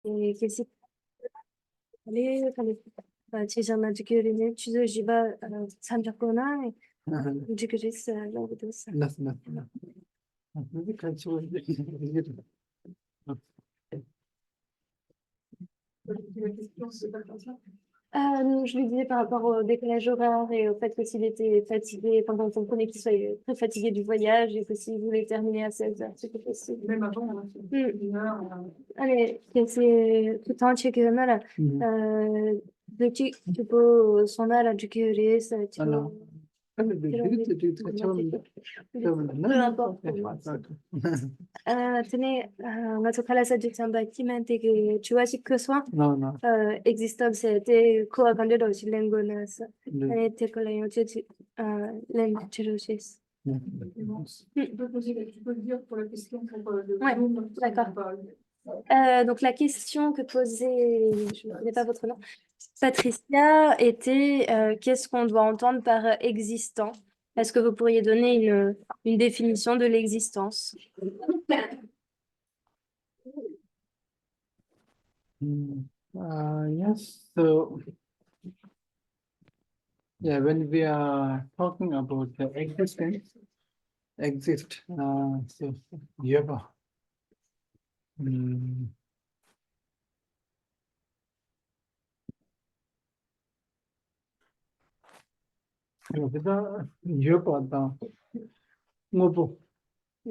계시 지잖아 지그리네 주저 지바 산적거나 지그리스 로그도스 Nasıl? Bir kaç var? Je lui disais par rapport au décalage horaire et au fait que s'il était fatigué, enfin, qu'on comprenait qu'il soit très fatigué du voyage et que s'il voulait terminer à 16h, c'était possible. Même avant, on a fait une heure. Allez, c'est tout un check là. Le check, tu peux son là, du curé, ça, tu peux. Alors, Peu importe pour moi. Tenez, on a tout à la suggestion bâtiment et que tu vois, si que soit. non, non. Existence c'était quoi quand on dit langue ça Le- elle était que la langue chercheuse Tu peux le dire pour la question pour le Ouais, Zoom, d'accord. Donc la question que posait, je ne connais pas votre nom, Patricia, était qu'est-ce qu'on doit entendre par existant? Est-ce que vous pourriez donner une définition de l'existence? Yes, so yeah, when we are talking about the existence, so yeah, the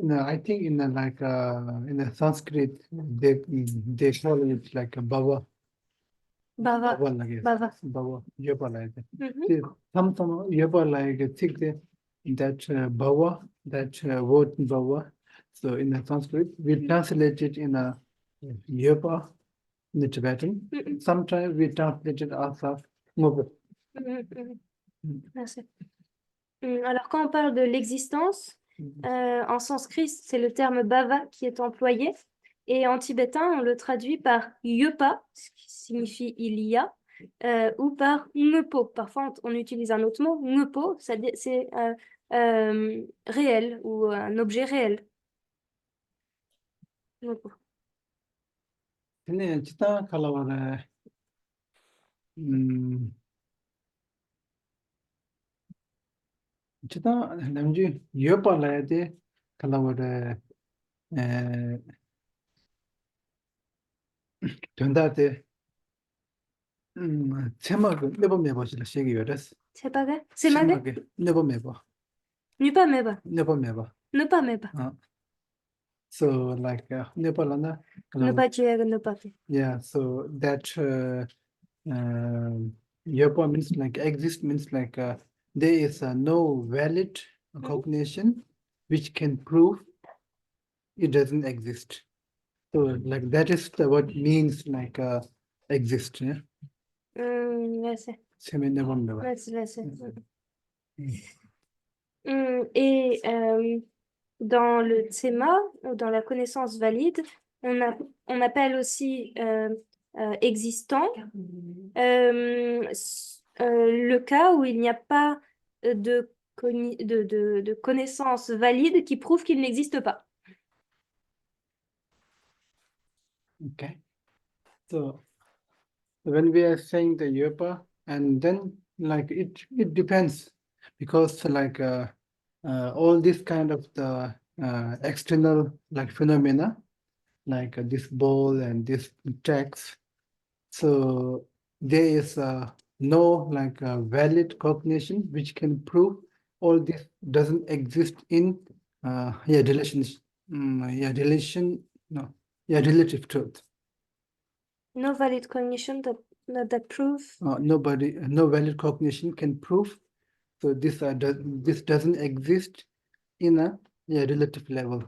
I think in the like in the Sanskrit they call it like a bhava. Bava. Bhava like Bava. bhava, yoga like that. Mhm. Some yoga like think that bhava, that word bhava. So in the Sanskrit, we translate it in a yoga in the Tibetan. Mhm. Sometimes we translate it as a ngobo. Merci. Alors, quand on parle de l'existence, en sanskrit, c'est le terme bhava qui est employé. Et en tibétain, on le traduit par yepa, ce qui signifie il y a, ou par ngepo. Parfois, on utilise un autre mot, ngepo, c'est réel ou un objet réel. Ngepo. Tene chita kalawara chita namju yopa layade kalawara tundate 체막을 내보내보시라 시기 요랬어. C'est pas vrai? C'est ma 체막을 내보내봐. Nupa meba. 내보내봐. Ne pas meba. So like Nepalana. Ne pas tuer, ne pas faire. Yeah, so that Yopa means like exist means like there is no valid cognition which can prove it doesn't exist. So like that is what means like exist. Yeah. Merci. Semi never. Merci, merci. Et dans le tsema, ou dans la connaissance valide, on appelle aussi existant le cas où il n'y a pas de connaissance valide qui prouve qu'il n'existe pas. Okay. So when we are saying the yopa, and then like it depends because like all this kind of the external like phenomena, like this ball and this text. So there is no like valid cognition which can prove all this doesn't exist in relative truth. No valid cognition that prove. No valid cognition can prove. So this doesn't exist in a relative level.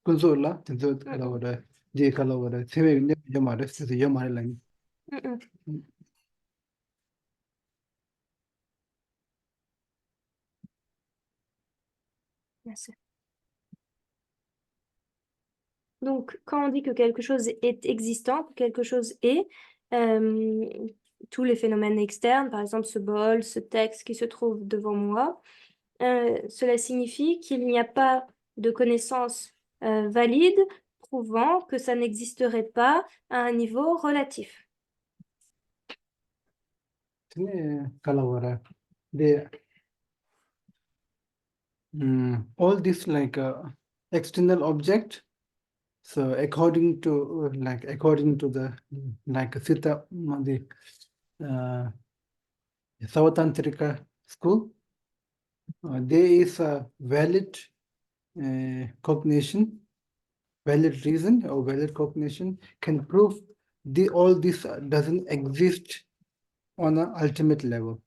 Consola, tenzo kalawara, je kalawara, seme ne yamare, se yamare line. Merci. Donc, quand on dit que quelque chose est existant, que quelque chose est, tous les phénomènes externes, par exemple ce bol, ce texte qui se trouve devant moi, cela signifie qu'il n'y a pas de connaissance valide prouvant que ça n'existerait pas à un niveau relatif. Kalavara. They all this like external object. So according to the like Sita the Savatantrika school, there is a valid cognition, valid reason or valid cognition can prove all this doesn't exist on an ultimate level,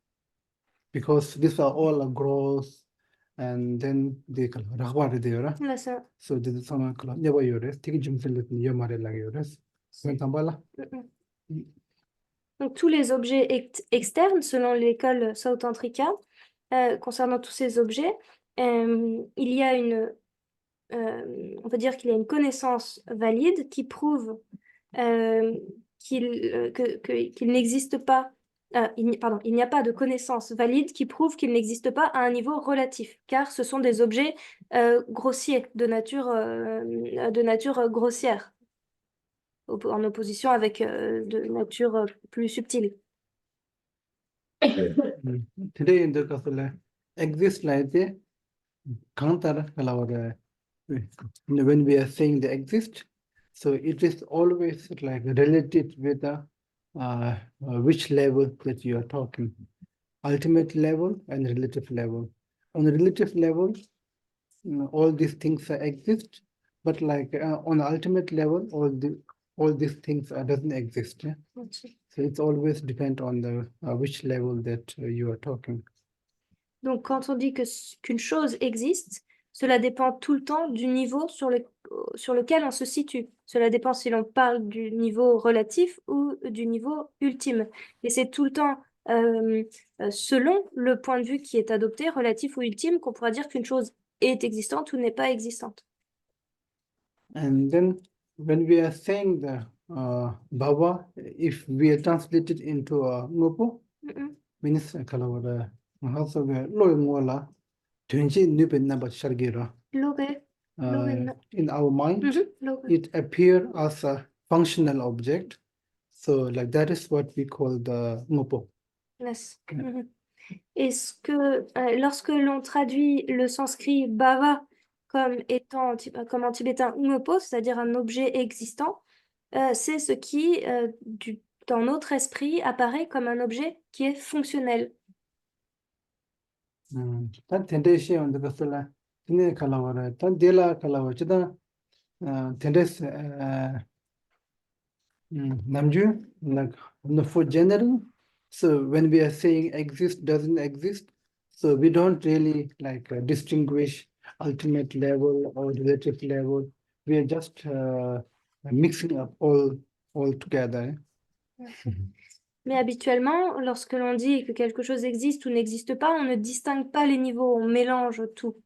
because these are all a gross, and then they call rahwar de yora. Là, ça. So this is some call never yores. Take jumsel yomare lag yores. When tambala. Donc, tous les objets externes, selon l'école Sautantrika, concernant tous ces objets, il y a on peut dire qu'il y a une connaissance valide qui prouve qu'il n'existe pas, il n'y a pas de connaissance valide qui prouve qu'il n'existe pas à un niveau relatif, car ce sont des objets grossiers, de nature grossière, en opposition avec de nature plus subtile. Today in the castle exist like the counter when we are saying they exist, so it is always like related with the which level that you are talking, ultimate level and relative level. On the relative level, all these things exist, but like on the ultimate level, all these things doesn't exist. Yeah? So it's always depend on the which level that you are talking. Donc, quand on dit qu'une chose existe, cela dépend tout le temps du niveau sur lequel on se situe. Cela dépend si l'on parle du niveau relatif ou du niveau ultime. Et c'est tout le temps selon le point de vue qui est adopté, relatif ou ultime, qu'on pourra dire qu'une chose est existante ou n'est pas existante. And then when we are saying the bhava, if we are translated into ngopo, means kalawara also loy mola tunji nipen number shargira. In our mind, it appears as a functional object. So like that is what we call the ngopo. Yes. Est-ce que lorsque l'on traduit le sanskrit bhava comme en tibétain ngopo, c'est-à-dire un objet existant, c'est ce qui, dans notre esprit, apparaît comme un objet qui est fonctionnel. Tan tendeshi on the kasala tine kalawara tan dela kalawa chida tendes namju like for general. So when we are saying exist doesn't exist, so we don't really like distinguish ultimate level or relative level. We are just mixing up all together. Mais habituellement, lorsque l'on dit que quelque chose existe ou n'existe pas, on ne distingue pas les niveaux, on mélange tout.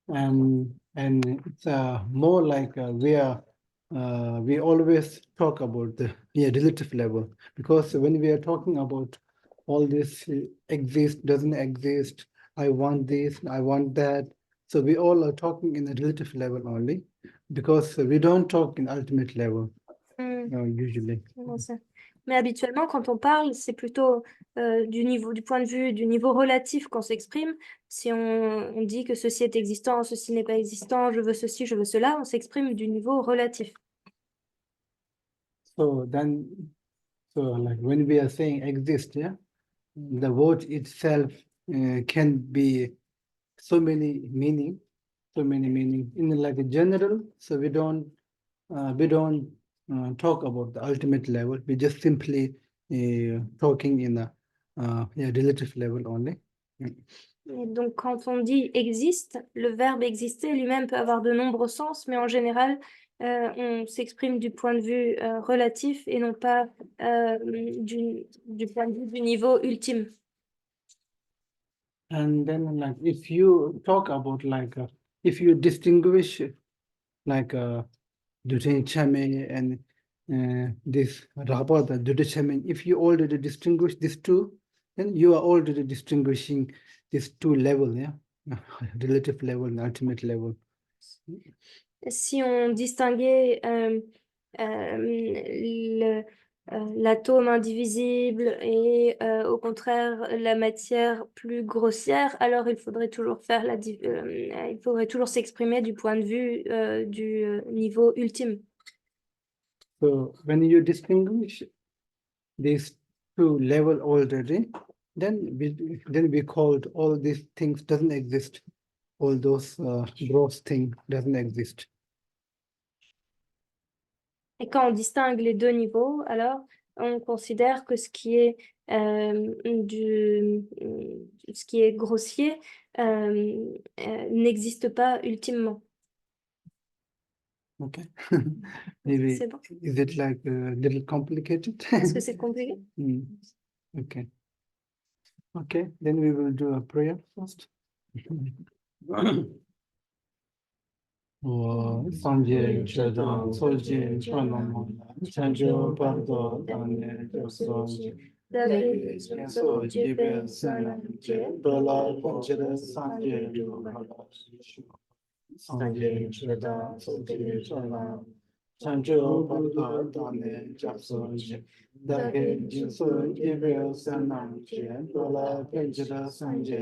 And it's more like we always talk about the relative level, because when we are talking about all this exists, doesn't exist, I want this, I want that, so we all are talking in a relative level only, because we don't talk in ultimate level usually. Mais habituellement, quand on parle, c'est plutôt du point de vue du niveau relatif qu'on s'exprime. Si on dit que ceci est existant, ceci n'est pas existant, je veux ceci, je veux cela, on s'exprime du niveau relatif. So like when we are saying exist, yeah, the word itself can be so many meaning. In like a general. So we don't talk about the ultimate level. We just simply talking in a relative level only. Et donc, quand on dit existe, le verbe exister lui-même peut avoir de nombreux sens, mais en général, on s'exprime du point de vue relatif et non pas du point de vue du niveau ultime. And then, like, if you talk about like, if you distinguish like between Chame and this Rabada, Dudachame, if you already distinguish these two, then you are already distinguishing these two levels, yeah, relative level and ultimate level. si on distinguait l'atome indivisible et au contraire la matière plus grossière, alors il faudrait toujours faire il faudrait toujours s'exprimer du point de vue du niveau ultime. So when you distinguish these two level already, then we called all these things doesn't exist. All those gross things doesn't exist. Et quand on distingue les deux niveaux, alors on considère que ce qui est grossier n'existe pas ultimement. Okay. Maybe C'est bon? is it like a little complicated? Est-ce que c'est compliqué? Mm. Okay. Okay, then we will do a prayer first. Sanje Chedang Soljin Chanam Chanjo Pardo Dane Josoji So Jibe Sanam Dola Panchara Sanje Sanje Chedang Soljin Chanam Chanjo Pardo Dane Josoji Dake Jinso Jibe Sanam Dola Panchara Sanje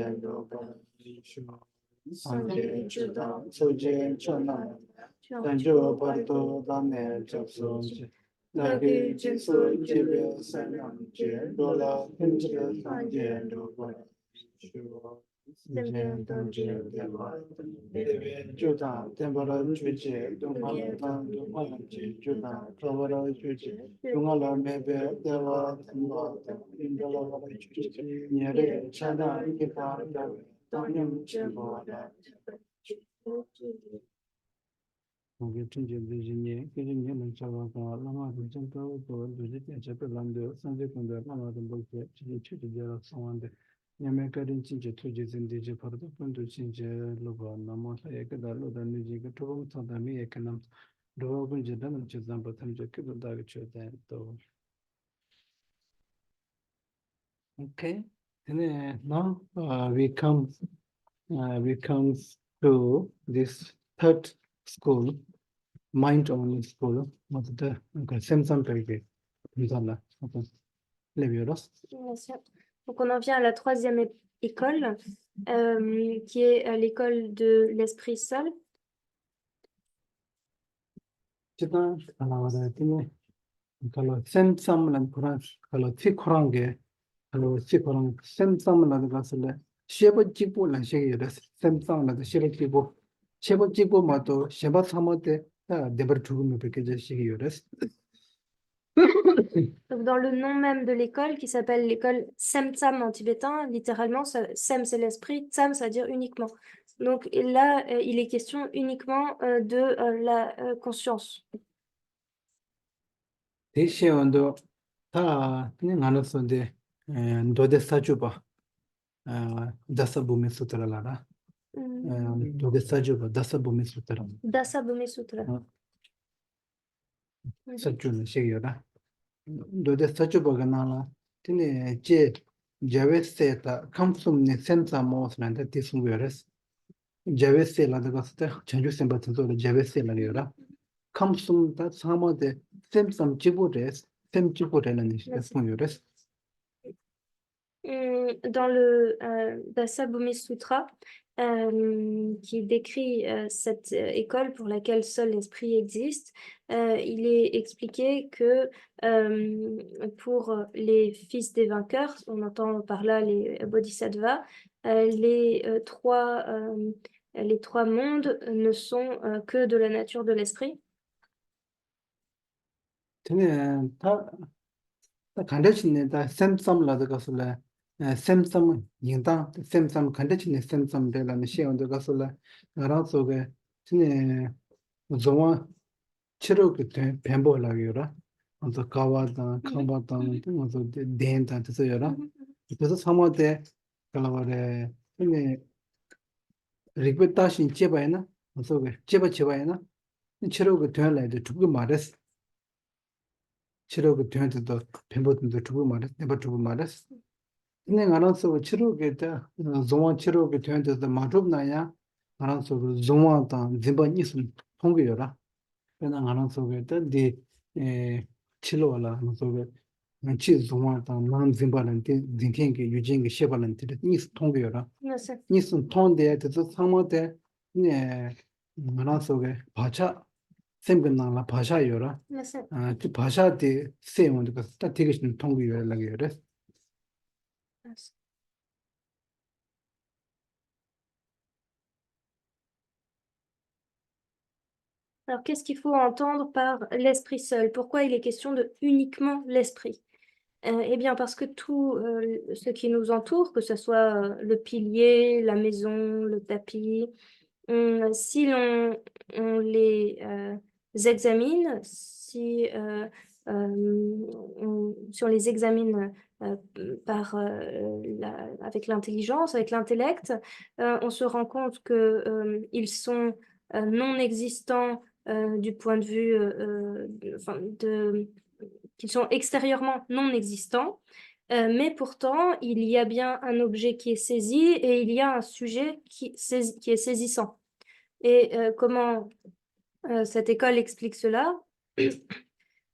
Sanje Chedang Soljin Chanam Sanjo Pardo Dane Josoji Dake Jinso Jibe Sanam Dola Panchara Sanje Juda, Tempora Juji, Dunga Juda, Provara Juji, Dungala Mebe, Deva, Indala Juji, Nere, Chana, Ikipa, Danyam Chimbo. Tunji Virginia, Virginia, and Chava, Lama, Jumpo, Visit, and Chapelamdo, Sunday Kunda, Lama, the book, Chitty, someone. Yamakarin Chinja Tujis in Digi Pardo Punto Chinja Luba, Namosa Ekada, Luda Niji, Tobam Tadami Ekanam, Dogan Jadan, Chizamba, Tanjaki, Dagacho, though. Okay, and now we come to this third school, mind only school, what's the Samsung Peggy. Leviolos. Bien sûr. Donc on en vient à la troisième école, qui est l'école de l'esprit seul. Chita, kalau Samsung lan Quran, kalau ti Quran ge, kalau ti Quran Samsung lan gasle, sheba jibo lan shege yodas, Samsung lan sheba jibo mato sheba samate debar chugum peke je shege yodas. Donc dans le nom même de l'école, qui s'appelle l'école Semtsam en tibétain, littéralement, Sem c'est l'esprit, Tsam ça veut dire uniquement. Donc et là, il est question uniquement de la conscience. Deshe ondo ta ni ngaloso de ndode sajuba dasa bhumi sutra lara. Ndode sajuba dasa bhumi sutra. Dasa Bhumi Sutra. Sajuna shege yoda. Ndode sajuba ganala tine je Jave seta kamsum ne sensa mos nanda tisum veres. Jave se la daga sta chanju semba tso de Jave se la yora. Kamsum ta sama de semsam chibures, sem chibure la nish tisum veres. Dans le Dasa Bhumi Sutra, qui décrit cette école pour laquelle seul l'esprit existe, il est expliqué que pour les fils des vainqueurs, on entend par là les bodhisattvas, les trois mondes ne sont que de la nature de l'esprit. Tine ta kandachine ta semsam la daga sula semsam yingdang semsam kandachine semsam de la nishi on daga sula ngarang soge tine zongwa chiro ke pembo la yora. Also kawa dan, kamba dan, also den dan tso yora. 그래서 사모데 kalaware tine rigbe tashin chebayna soge chebayna chiro ke tela de tugu mares. 치료가 되는데도 뱀보든도 두고 말했 내가 두고 말했 근데 알아서 치료가 종원 치료가 되는데도 마법나야 알아서 종원다 진반 있음 통계여라. 그냥 하는 속에 데 치료라 하는 속에 치 좀만 남 짐발한테 딩팅게 유진게 셰발한테 니스 통계여라. Merci. 니스 통대에 저 상모대 네 하는 속에 바차 생각나라 바샤여라. Merci. 그 바샤데 세운데 그 스타티기션 통계여라게 그래. Merci. Alors, qu'est-ce qu'il faut entendre par l'esprit seul? Pourquoi il est question de uniquement l'esprit? Eh bien, parce que tout ce qui nous entoure, que ce soit le pilier, la maison, le tapis, si on les examine, si on les examine euh, avec l'intelligence, avec l'intellect, on se rend compte que ils sont non existants du point de vue, qu'ils sont extérieurement non existants. Mais pourtant, il y a bien un objet qui est saisi et il y a un sujet qui est saisissant. Et comment cette école explique cela?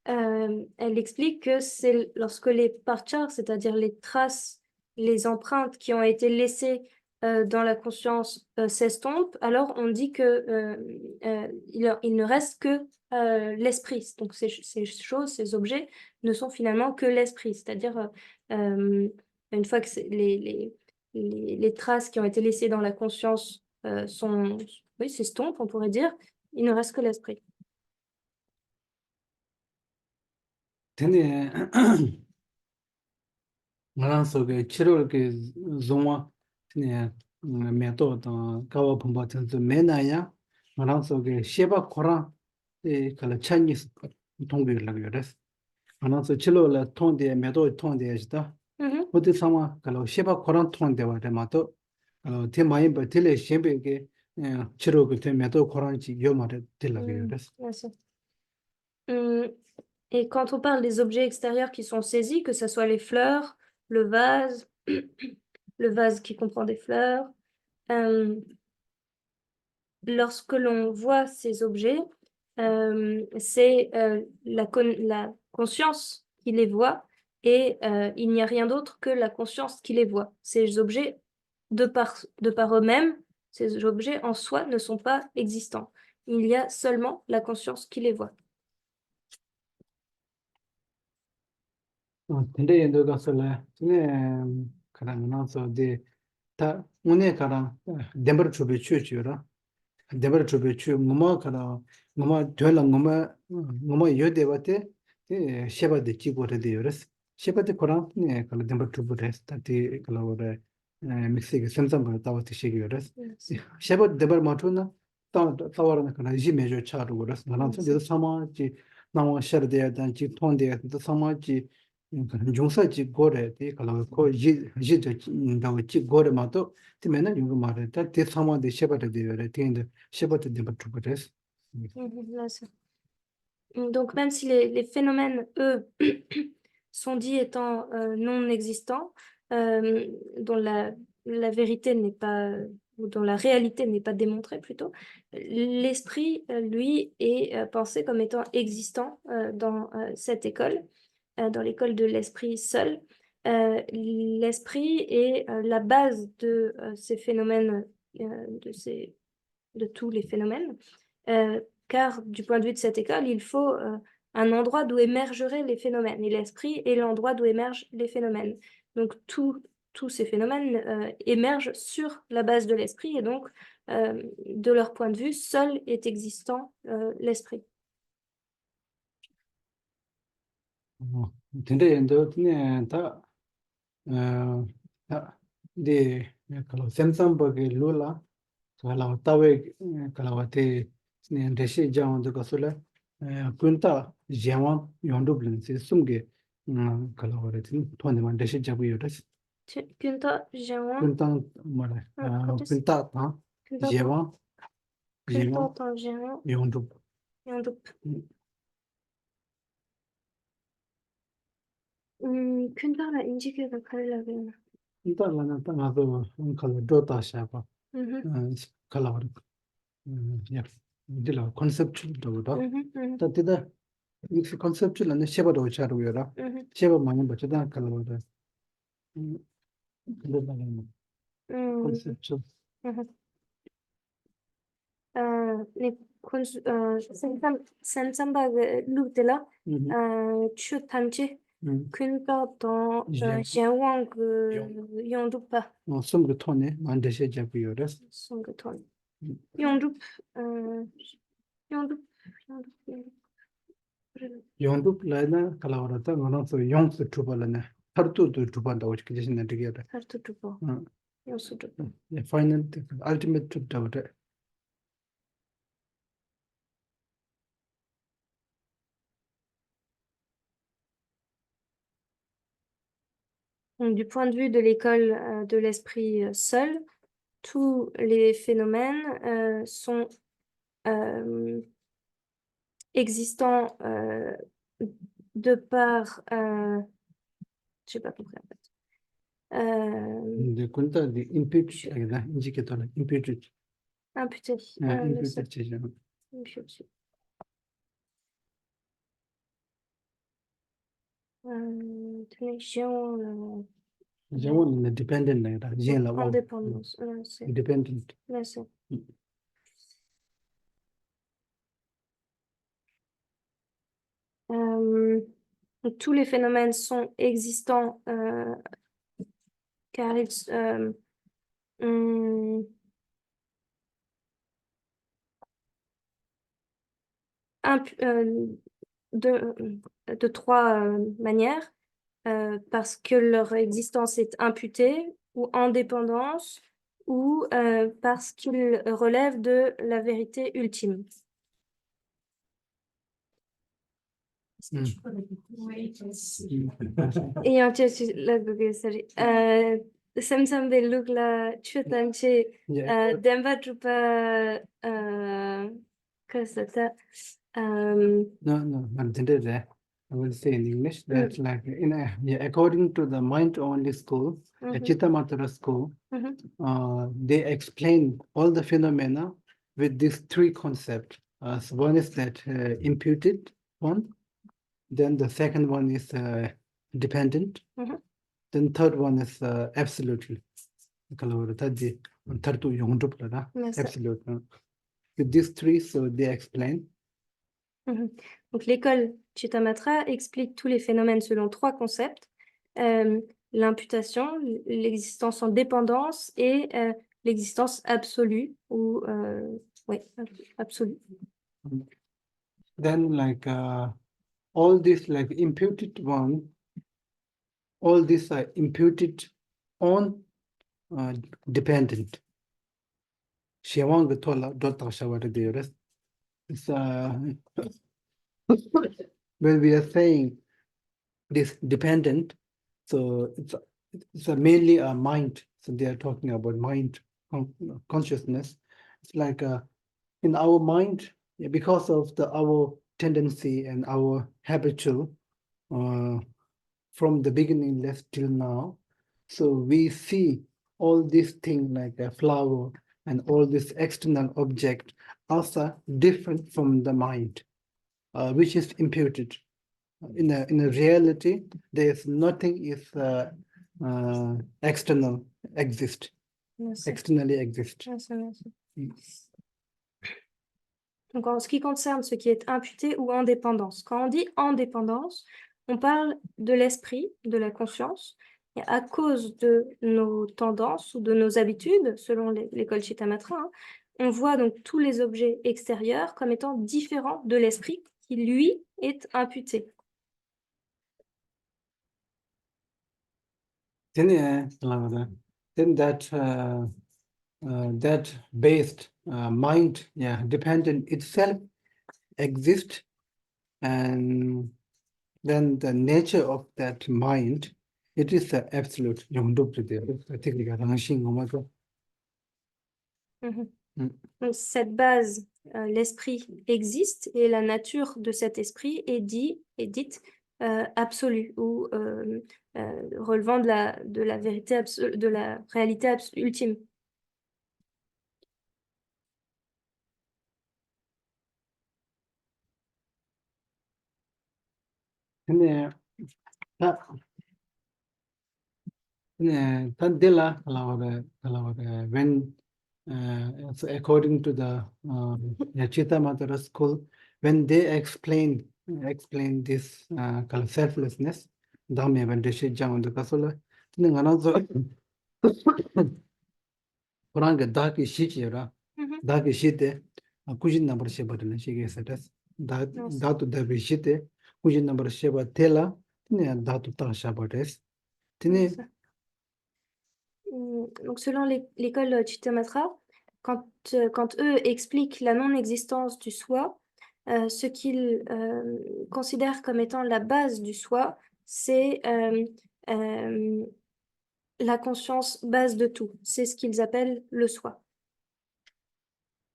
Elle explique que c'est lorsque les parchars, c'est-à-dire les traces, les empreintes qui ont été laissées dans la conscience s'estompent, alors on dit que il ne reste que l'esprit. Donc ces choses, ces objets ne sont finalement que l'esprit. C'est-à-dire une fois que les traces qui ont été laissées dans la conscience oui, s'estompent, on pourrait dire, il ne reste que l'esprit. 근데 나랑 속에 치료를 좀와 그냥 메토드 가와 본바 같은 매나야 나랑 속에 셰바 코라 그 차이니스 통비를 그랬어. 나랑 속 치료를 통데 메토드 통데시다. Mhm. 어디 상황 그 셰바 코라 통데와 대마도 대마인 버틀에 셰베게 치료 그 메토드 코란지 요마를 들라고 그랬어. Merci. Hum, Et quand on parle des objets extérieurs qui sont saisis, que ce soit les fleurs, le vase, le vase qui comprend des fleurs, lorsque l'on voit ces objets, c'est la conscience qui les voit et il n'y a rien d'autre que la conscience qui les voit. Ces objets, de par eux-mêmes, ces objets en soi ne sont pas existants. Il y a seulement la conscience qui les voit. 근데 얘도 가서래 근데 그런 나서 다 오늘 가라 덴버 주베 추지라 덴버 주베 추 뭐뭐 가라 뭐뭐 되라 뭐뭐 요데바테 셰바데 지고레 되어스 셰바데 코란 네 칼 덴버 주베스 타티 칼로레 믹스게 샘sam바 타와티 시기어스 셰바 덴버 마투나 타 타와라나 칼 지메조 차르고스 나란서 데도 사마지 나와 셔데야 단지 톤데 도 사마지 종사지 고래데 칼로 코 지도 나오지 고래마도 때문에 이거 말했다 대사마데 셰바데 되어래 텐데 셰바데 데바 투브레스 Là, donc, même si les phénomènes, eux, sont dits étant non existants, dont la vérité n'est pas, ou dont la réalité n'est pas démontrée plutôt, l'esprit, lui, est pensé comme étant existant dans cette école, dans l'école de l'esprit seul. L'esprit est la base de ces phénomènes, de tous les phénomènes. Car du point de vue de cette école, il faut un endroit d'où émergeraient les phénomènes. Et l'esprit est l'endroit d'où émergent les phénomènes. Donc tous ces phénomènes émergent sur la base de l'esprit et donc de leur point de vue, seul est existant l'esprit. 근데 엔도 다 데 칼로 샘sam버게 룰라 칼로 타웨 칼로테 데시 자운도 가솔라 군타 제왕 용도블린세 숨게 칼로레tin 토네만 데시 자부요레스 Kunta, Jewan, 군타 뭐래 군타 제왕 제왕 Kunta, Jewan, 용도 Yandup. Kunta, 인지계가 가려면. 일단은 나도 칼로 도다샤바 칼로 야 dila conceptual dawda Mhm, ta tida if conceptual and sheba do charu yara mhm, sheba mani bachada kalawada mhm, conceptual mhm. Ne sensamba lutela chu tamchi kunpa don xianwang yongdupa sum ru thone mande she jabu yara songton yongdup yongdup yondup laina kalawada ta ngono so yong su tubalana hartu tu tubanda wach kijin na digera hartu tupo yosudup. final ultimate truth dawda Donc, du point de vue de l'école de l'esprit seul, tous les phénomènes sont existants de par... j'ai pas compris en fait. de kunta the imputed agda indicator imputed Imputé. Le seul. imputed cheja Imputé. Tenez, géant, jawon na dependent na da jin la wa indépendance. C'est dependent là, c'est. Donc, tous les phénomènes sont existants car ils de trois manières, parce que leur existence est imputée ou en dépendance ou parce qu'ils relèvent de la vérité ultime. Et en fait, Samsung look la chutanche demba trupa kasata no man didn't there I will say in English that like in a, yeah, according to the mind only school the Chittamatra school they explain all the phenomena with these three concepts so one is that imputed one. Then the second one is dependent. Then third one is absolutely. Absolute. With these three, so they explain. Donc l'école Chittamatra explique tous les phénomènes selon trois concepts, l'imputation, l'existence en dépendance et l'existence absolue ou absolue. Then like all this like imputed one, all these are imputed on dependent. Shewang the tola dota shawara dearest. It's when we are saying this dependent, so it's mainly a mind. So they are talking about mind consciousness. It's like in our mind, because of our tendency and our habitual from the beginning left till now. So we see all these things like a flower and all this external object also different from the mind, which is imputed. In a reality, there's nothing is external exist. Externally exist. Donc, en ce qui concerne ce qui est imputé ou indépendance, quand on dit indépendance, on parle de l'esprit, de la conscience, et à cause de nos tendances ou de nos habitudes, selon l'école Chittamatra, on voit donc tous les objets extérieurs comme étant différents de l'esprit qui, lui, est imputé. Then that that based mind, dependent itself exists, and then the nature of that mind, it is the absolute. Donc, cette base, l'esprit existe et la nature de cet esprit est dite absolue ou relevant de la vérité de la réalité ultime. 근데 다 Tandela when so according to the Yachita Madhara school, when they explain this kind of selflessness, Dhamma when they say Jang the Kasula, then another Kuranga Daki Shichira, Mhm. Daki Shite, Kujin number Sheba and she gets it. Yes. Datu Dabi Shite, Kujin number Sheba Tela, Datu Tashabates. Yes. Donc, selon l'école Chittamatra, quand eux expliquent la non-existence du soi, ce qu'ils considèrent comme étant la base du soi, c'est la conscience base de tout. C'est ce qu'ils appellent le soi.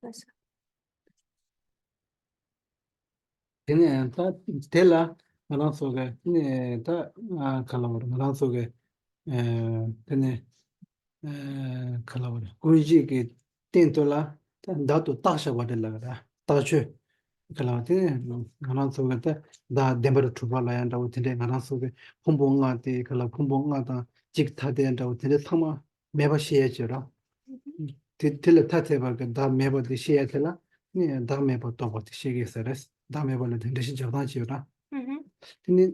Voilà ça. Tene ta tela maran soge tene ta kalawar maran soge tene kalawar kunji ke tentola ta datu tasha wadela da tachu kalawar tene maran soge ta da dembar tubala yanda tene maran soge kumbonga te kala kumbonga ta jik thade yanda tene thama meba shiye jira tele tate ba da meba de shiye tela ne da meba to ba shiye seres da meba le tene shi jardin jira Mhm. Tini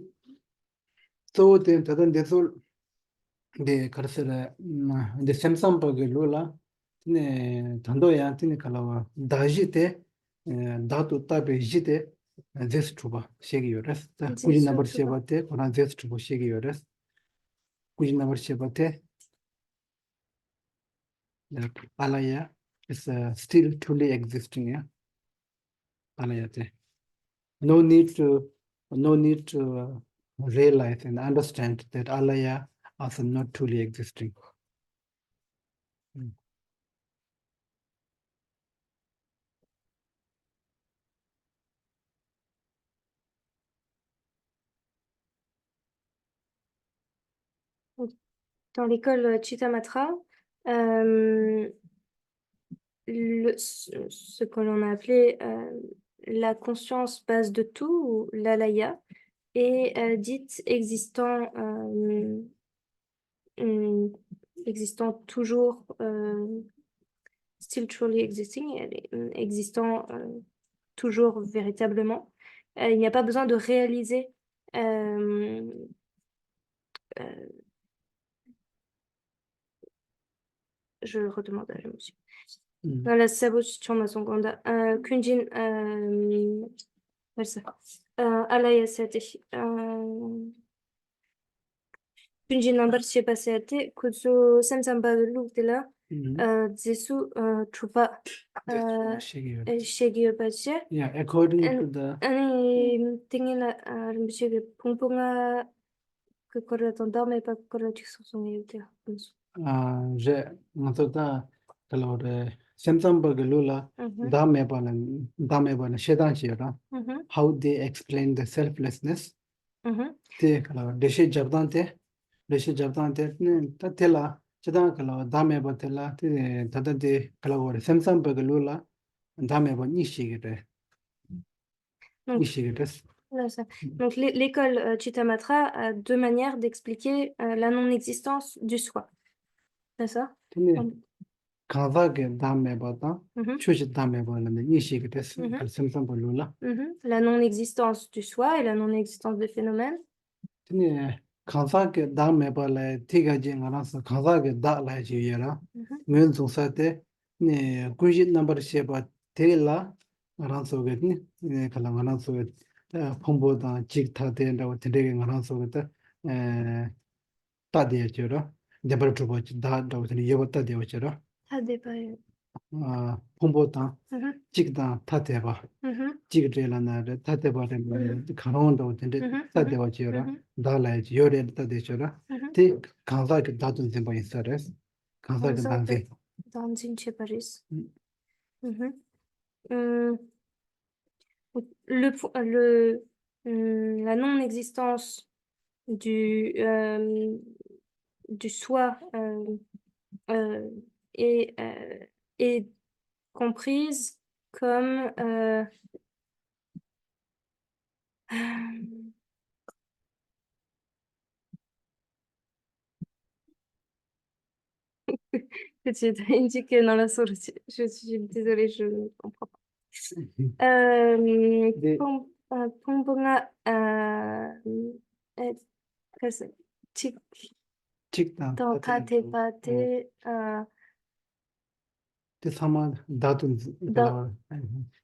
so de tadan de sol de karsera de samsam pa ge lola tine thando ya tine kalawa daji te datu ta be jite zes chuba shegi yores ta kuji Zesu number Chuba. sheba te koran zes chuba shegi yores kuji number sheba te alaya is still truly existing ya alaya te no need to realize and understand that alaya are not truly existing. Dans l'école Chittamatra, ce que l'on a appelé la conscience base de tout, ou l'alaya, est dite existant toujours, still truly existing, elle est, existant toujours véritablement. Il n'y a pas besoin de réaliser je redemande à monsieur. Voilà, Sabo Chonmasongonda. Kunjin versa. Alaya Sate. Kunjin number Shepasate. Kutsu Samsamba Lutela. Zesu Trupa. Shaggy Bache. Yeah, according to the Ani tingina Rumshig Pumpunga. Kukoratonda, mais pas Korachison. je matota kalore Samsung lula dame bana shedan chira how they explain the selflessness te kalore deshe jardan te ne ta tela chedan kalore dame ba tela te tada de kalore Samsung lula dame ba nishigire nishigire Voilà ça. Donc l'école Chittamatra a deux manières d'expliquer la non-existence du soi. C'est ça? Kazage dame ba ta chuchi dame ba ne nishigire kal Samsung lula La non-existence du soi et la non-existence des phénomènes. tene kansaake daa meba la tiga je nga rasa kansaake daa la je yera ngayon zungsa te kunjit nambar sheba te la nga rasa uget ni kala nga rasa uget pombo da jik ta te ndawa tendege nga rasa uget ta de ya jera jabar chubo daa ndawa tene yeba ta de ya jera pombo da jik da ta te ba jik de la na ta te ba de karong ndawa tende ta de wa jera 달라야지 요래를 따대줘라 티 강사게 다든 좀 있어res 강사게 단지 Danjin Paris. La non-existence du soi est comprise comme que tu indiques dans la source. Je suis désolée, je ne comprends pas. Des- 퐁봉아, 에, 그래서 직, Chikta, 더, 다, 대, 바, 대, te sama datun 더, kala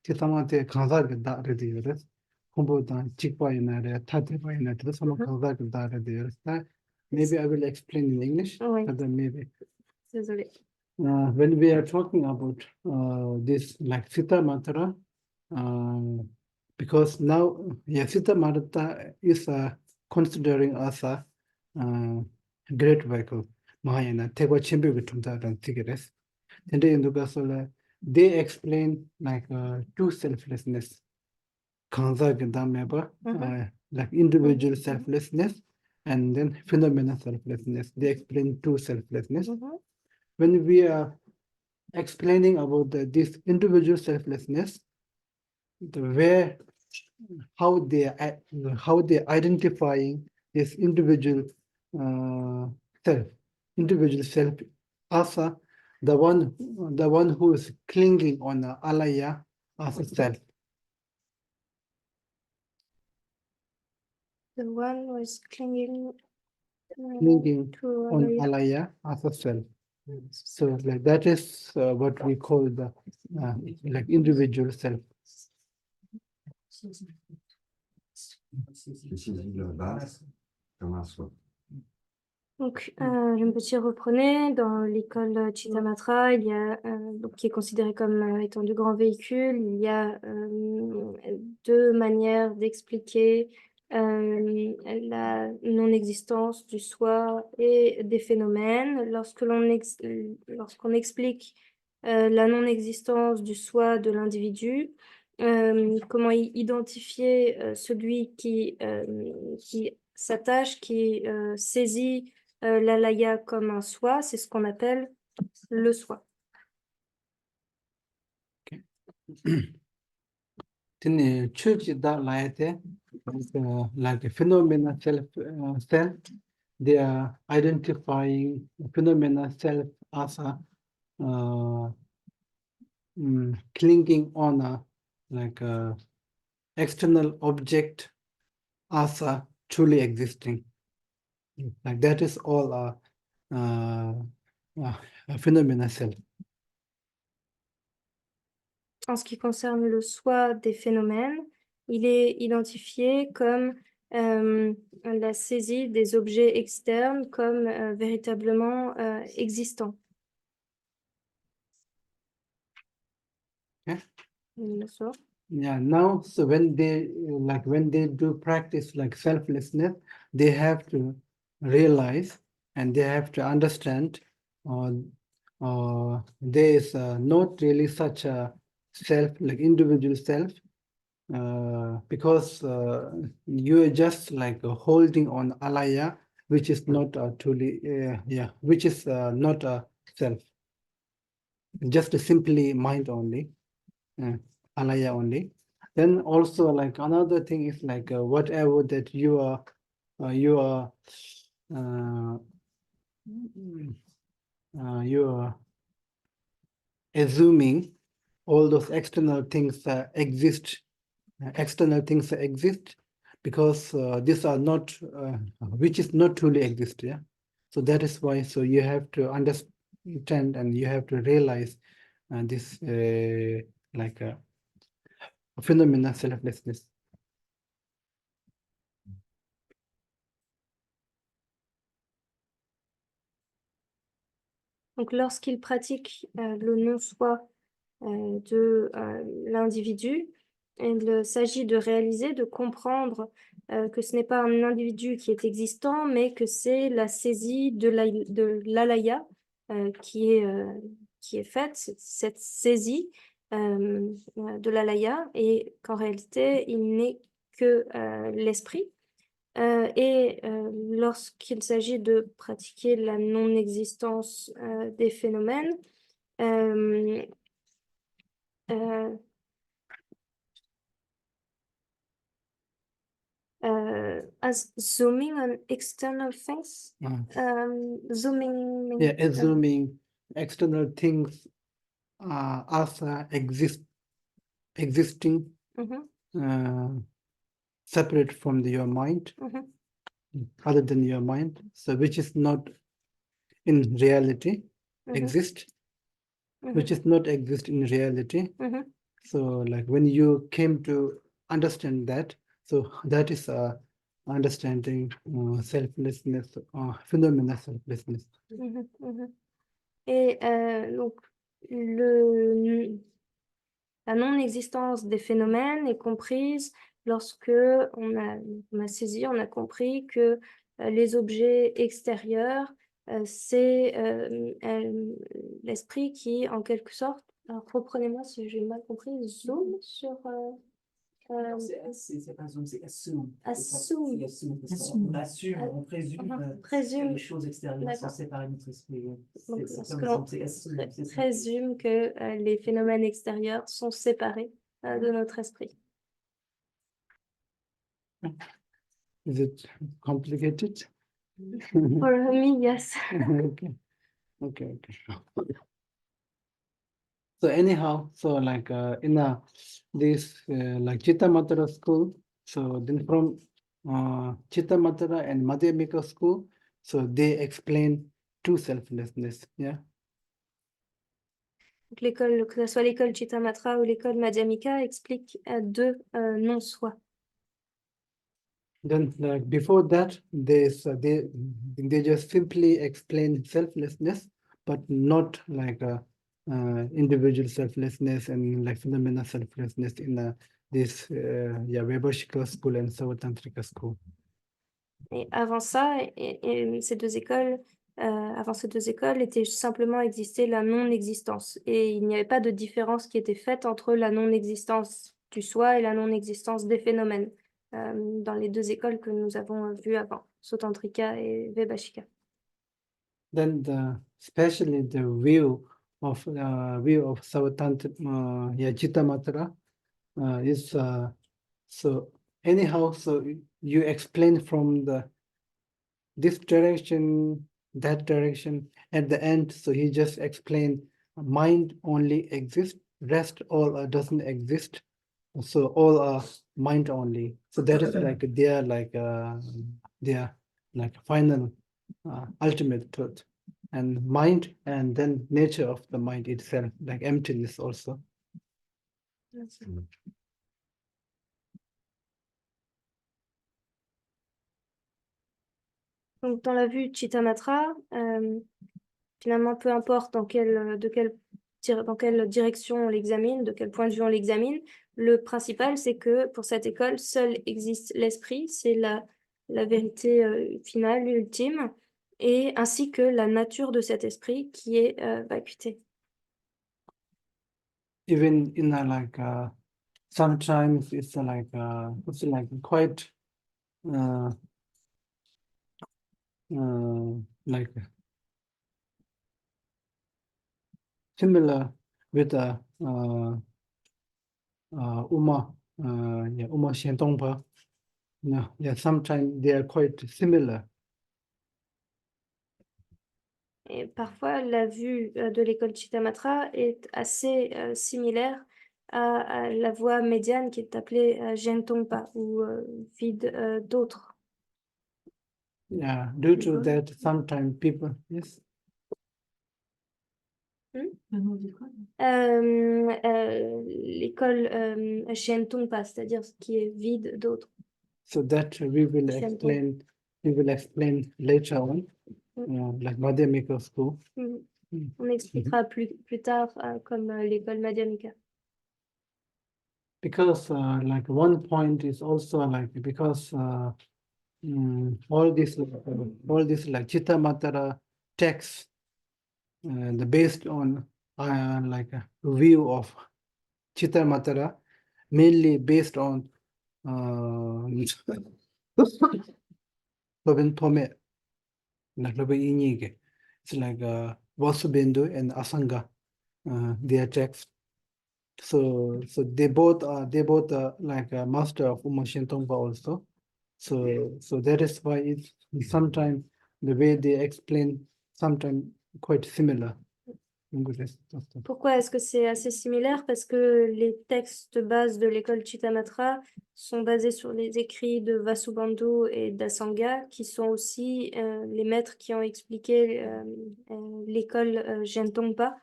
te sama te khansa ke da re de yores kumbo da chikpa ina re tha te pa ina te sama khansa ke da re de yores maybe I will explain in English Oui, and then maybe désolée. when we are talking about this like Sita Mantra because now Sita Mantra is considering as a great vehicle Mahayana Tegwa Chimbi Vitumta and Tigres. And they explain like two selflessness, Kansa Gandameba, like individual selflessness and then phenomenal selflessness. They explain two selflessness. When we are explaining about this individual selflessness, the way how they identifying this self, individual self as the one who is clinging on alaya as a self. The one who is clinging Clinging to on Alaya. alaya as a self. So like that is what we call the like individual self. Donc, Rinpoche reprenait dans l'école Chittamatra, il y a, donc, qui est considéré comme étant du grand véhicule, il y a deux manières d'expliquer la non-existence du soi et des phénomènes. Lorsqu'on explique la non-existence du soi de l'individu, comment identifier celui qui s'attache, qui saisit l'alaya comme un soi, c'est ce qu'on appelle le soi. Then church that like a phenomena self, they are identifying phenomena self as a clinging on a like a external object as a truly existing. Like that is all a phenomena self. En ce qui concerne le soi des phénomènes, il est identifié comme la saisie des objets externes comme véritablement existants. Okay. Le soi. Yeah, now so when they do practice like selflessness, they have to realize and they have to understand there is not really such a self like individual self because you are just like holding on alaya which is not truly which is not a self, just simply mind only. Alaya only. Then also like another thing is like whatever that you are uh, you are assuming all those external things exist because these are not which is not truly exist. Yeah, so that is why so you have to understand and you have to realize this like phenomena selflessness. Donc, lorsqu'il pratique le non-soi de l'individu, il s'agit de réaliser, de comprendre que ce n'est pas un individu qui est existant, mais que c'est la saisie de l'alaya qui est faite, cette saisie de l'alaya, et qu'en réalité, il n'est que l'esprit. Et lorsqu'il s'agit de pratiquer la non-existence des phénomènes, as zooming on external things, zooming means, Yeah, assuming external things as existing Mhm, separate from your mind, mhm, other than your mind, so which is not in reality mhm, exist, mhm, which is not exist in reality. mhm. So like when you came to understand that, so that is understanding selflessness, phenomena selflessness. Mhm, mhm. Et donc, le, la non-existence des phénomènes est comprise lorsque on a saisi, on a compris que les objets extérieurs, c'est l'esprit qui, en quelque sorte, alors reprenez-moi si j'ai mal compris, zoom sur... C'est pas zoom, c'est assume. Assume. C'est assume, parce qu'on assume, on présume que présume. les choses extérieures sont D'accord. séparées de notre esprit. Donc, C'est lorsque comme l'on zoom, c'est assume. c'est ça. présume que les phénomènes extérieurs sont séparés de notre esprit. Is it complicated? For me, yes. Okay. Okay. So anyhow, so like in this like Chittamatara school, so then from Chittamatara and Madhyamika school, so they explain true selflessness. Yeah. Donc, l'école, que ce soit l'école Chittamatra ou l'école Madhyamika, explique deux non-soi. Then like before that, they just simply explain selflessness, but not like individual selflessness and like phenomena selflessness in this Vaibhashika school and Savatantrika school. Et avant ça, ces deux écoles, avant ces deux écoles, était simplement exister la non-existence. Et il n'y avait pas de différence qui était faite entre la non-existence du soi et la non-existence des phénomènes dans les deux écoles que nous avons vues avant, Sotantrika et Vaibhashika. Then especially the view of Savatantrika, Chittamatra is so anyhow. So you explain from this direction, that direction. At the end, so he just explained mind only exists, rest all doesn't exist. So all are mind only. So that is like their like final ultimate truth. And mind and then nature of the mind itself, like emptiness also. Donc, dans la vue de Chittamatra, finalement, peu importe dans quelle direction on l'examine, de quel point de vue on l'examine, le principal, c'est que pour cette école, seul existe l'esprit, c'est la vérité finale, ultime, et ainsi que la nature de cet esprit qui est vacuité. Even in like sometimes it's like quite like similar with Uma Uma Shentongpa. Yeah, sometimes they are quite similar. Et parfois, la vue de l'école Chittamatra est assez similaire à la voie médiane qui est appelée Gentongpa ou vide d'autres. Yeah, due to that, sometimes people, yes. L'école Gentongpa, c'est-à-dire ce qui est vide d'autres. So that we will Shentung. explain later on, like Madhyamika school. On expliquera plus tard comme l'école Madhyamika. Because like one point is also like because all this like Chittamatara texts the based on like a view of Chittamatara, mainly based on Robin Thome, like Robin Inyige. It's like Vasubendhu and Asanga, their texts. So they both are like a master of Uma Shintongpa also. So that is why it's sometimes the way they explain sometimes quite similar. Pourquoi est-ce que c'est assez similaire? Parce que les textes de base de l'école Chittamatra sont basés sur les écrits de Vasubandhu et d'Asanga, qui sont aussi les maîtres qui ont expliqué l'école Gentongpa,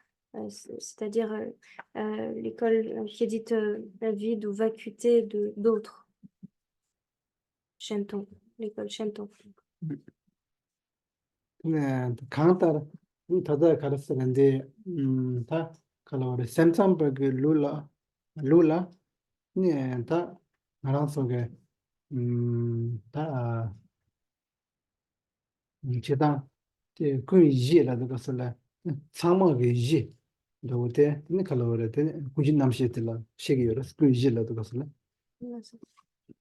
c'est-à-dire l'école qui édite la vide ou vacuité de d'autres. Shentong, l'école Shentong. 네, 강따라 다다 가르스는데 다 칼로리 샘sam버그 룰라 네, 다 알아서게 다 제당 그 이해라 그것을 상마게 이해 도데 네 칼로리 데 꾸진 남시들라 시기여서 그 이해라 그것을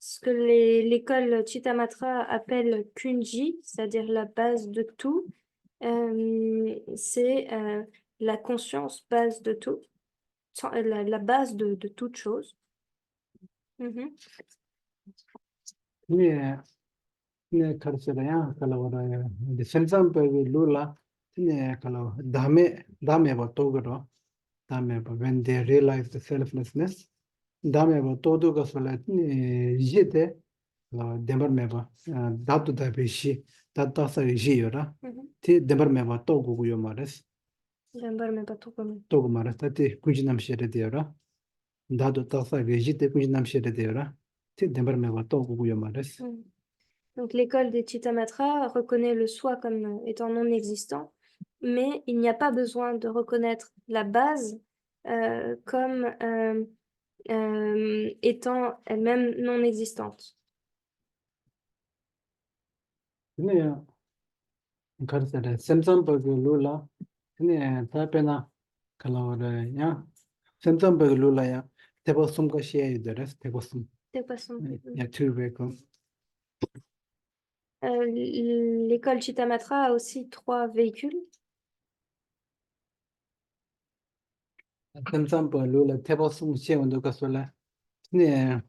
Ce que l'école Chittamatra appelle Kunji, c'est-à-dire la base de tout, c'est la conscience base de tout, la base de toute chose. Mhm. 네, 네 가르쳐야 칼로리 데 샘sam버그 룰라 네 칼로 다음에 뭐 또그러 다음에 뭐 when they realize the selflessness 다음에 뭐 또도 가서라 이제때 데버메바 다도 다베시 다다사 이지요라 Mhm. 티 데버메바 또고고요 말레스 J'aime mais pas trop comme. 또고 말레스 티 꾸지남시레 되어라 다도 다사 이지때 꾸지남시레 되어라 티 데버메바 또고고요 말레스 Mhm. Donc l'école des Chittamatra reconnaît le soi comme étant non existant, mais il n'y a pas besoin de reconnaître la base comme étant elle-même non existante. 근데 가르쳐라 샘sam버그 룰라 근데 다페나 칼로르야 샘sam버그 룰라야 대보숨과 시에이더레스 대보숨 De façon. 야 two vehicles L'école Chittamatra a aussi 3 véhicules. 샘sam버 룰라 대보숨 시에온도 가솔라 네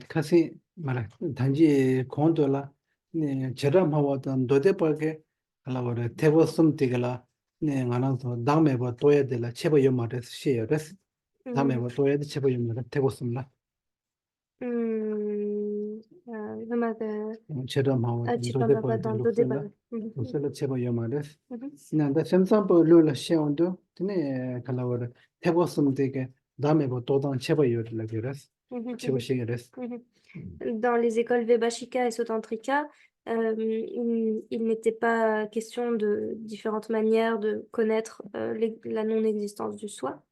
kasi mara 단지 kondola 네 제람하고던 도대벌게 알아버려 대보숨 되게라 네 가나서 다음에 뭐 또야 될라 체버 연말에서 시에레스 다음에 뭐 또야 돼 체버 연말에 대보숨라 제람하고던 도대벌게 로슬라 로슬라 체버 연말에서 나한테 샘sam버 룰라 시에온도 네 갈라버려 대보숨 되게 다음에 뭐 또던 체버 연락을 그랬어 체버 시에레스 Dans les écoles Vebashika et Sotantrika, il n'était pas question de différentes manières de connaître la non-existence du soi,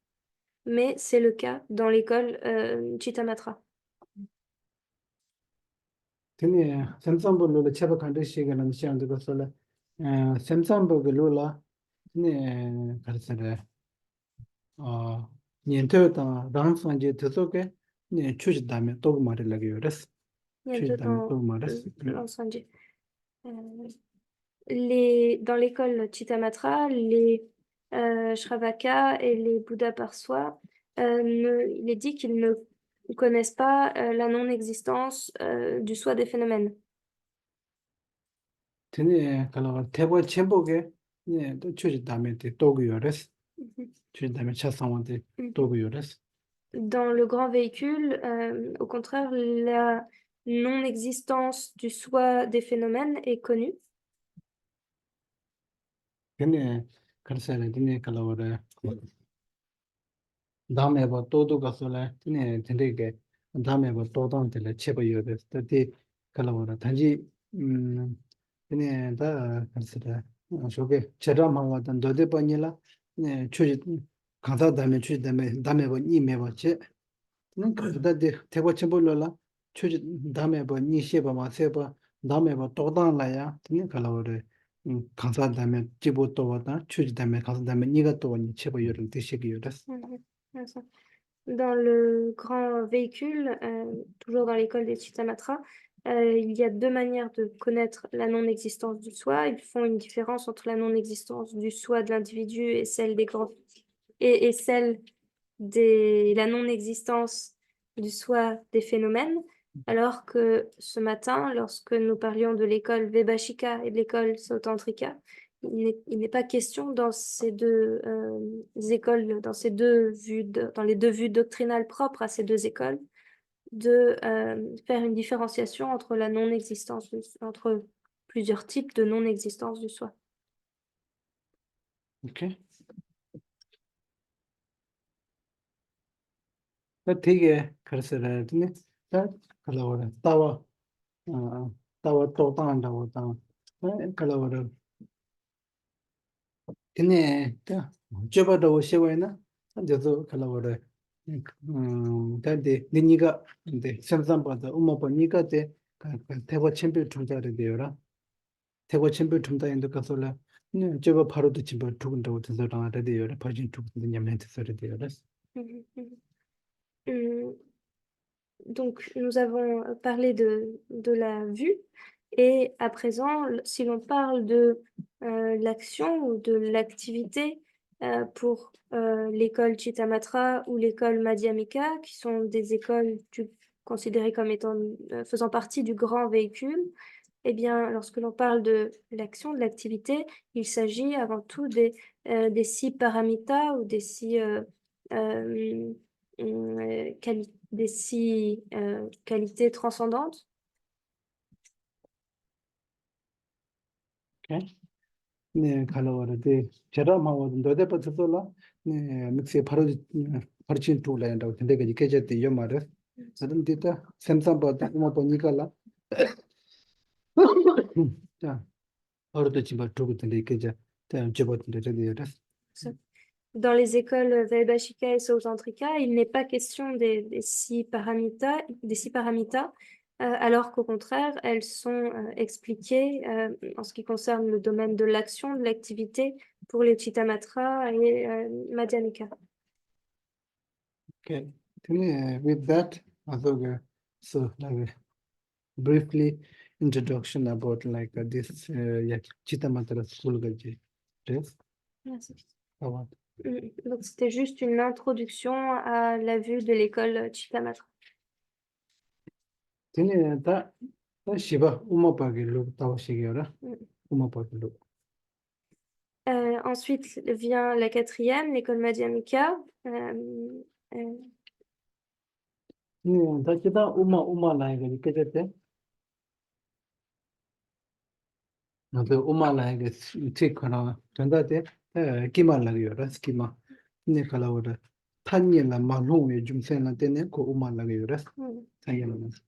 mais c'est le cas dans l'école Chittamatra. 근데 샘sam버로 체버 컨디션은 시험도 그래서 샘sam버로 네 가르쳐라 년토다 랑선제 드속에 네 추지다면 또 말을 그랬어 Bientôt 추지다면 dans 또 말했어 l'ensemble. Dans l'école Chittamatra, les Shravaka et les Bouddhas par soi, il est dit qu'ils ne connaissent pas la non-existence du soi des phénomènes. 근데 갈라 대보 첨복에 네또 추지다면 또 그랬어 추지다면 차상원데 또 그랬어 Dans le grand véhicule, au contraire, la non-existence du soi des phénomènes est connue. 근데 그래서 근데 갈라 다음에 뭐 또도 가서래 네 되게 다음에 뭐 또도 될 체버요 됐지 kalawara 단지 그네 다 그랬다 저게 제라마와 단 도데 번이라 네 추지 강사 다음에 뭐 이메 봤지 는 그다 대고 첨불러라 추지 다음에 뭐 니셰바 마세바 다음에 뭐 또단라야 네 kalawara 강사 다음에 지보 또 왔다 추지 다음에 강사 다음에 니가 또 원이 체버 요를 드시기 요랬어 D'accord. Dans le grand véhicule, toujours dans l'école des Chittamatra, il y a 2 manières de connaître la non-existence du soi. Ils font une différence entre la non-existence du soi de l'individu et celle des grands et celle la non-existence du soi des phénomènes. Alors que ce matin, lorsque nous parlions de l'école Vebashika et de l'école Sautantrika, il n'est pas question dans ces deux écoles, dans ces deux vues, dans les deux vues doctrinales propres à ces deux écoles, de faire une différenciation entre la non-existence, entre plusieurs types de non-existence du soi. Okay. 되게 그래서래. 근데 그러고 따와 따와 또 땅한다고 땅. 그러고 근데 저번에 시외나 저도 그러고 근데 니가 근데 삼삼바다 엄마가 때 대고 챔피언 중자를 되어라. 대고 챔피언 중자인데 가서라. 저거 바로도 집어 두근다고 들어가야 돼요. 버진 두근데 냠내 들어야 돼요. Mhm, mhm. Donc, nous avons parlé de la vue et à présent, si l'on parle de l'action ou de l'activité pour l'école Chittamatra ou l'école Madhyamika, qui sont des écoles considérées comme étant faisant partie du grand véhicule, eh bien, lorsque l'on parle de l'action, de l'activité, il s'agit avant tout des 6 paramitas ou des 6 des 6 qualités transcendantes. Okay. 네, 갈라와르데 제라마와 너데 버터라 네, 믹스에 바로 버친 툴라인다고 근데가 이케제데 요마르 저런 데다 샘삼바다 uma 보니까라 자 바로도 집어 두고 근데 이케제 대 접었는데 저기요. Dans les écoles Vaibhashika et Sautantrika, il n'est pas question des 6 paramitas, alors qu'au contraire, elles sont expliquées en ce qui concerne le domaine de l'action, de l'activité pour les Chittamatra et Madhyamika. Okay. With that, so like briefly introduction about like this Chittamatra school gaji. Yes. Merci. Awad. Donc, c'était juste une introduction à la vue de l'école Chittamatra. 다 시바 우마바기로 타오시게라. 우마바기로. Ensuite vient la 4e, l'école Madhyamika. 네, 다시다 우마 라이가 이케제데. 나도 우마 라이가 체크나 전다데 기말라기요라 스키마. 네 칼라오라. 탄니라 말롱에 좀 생각되네 고 우마 라기요라.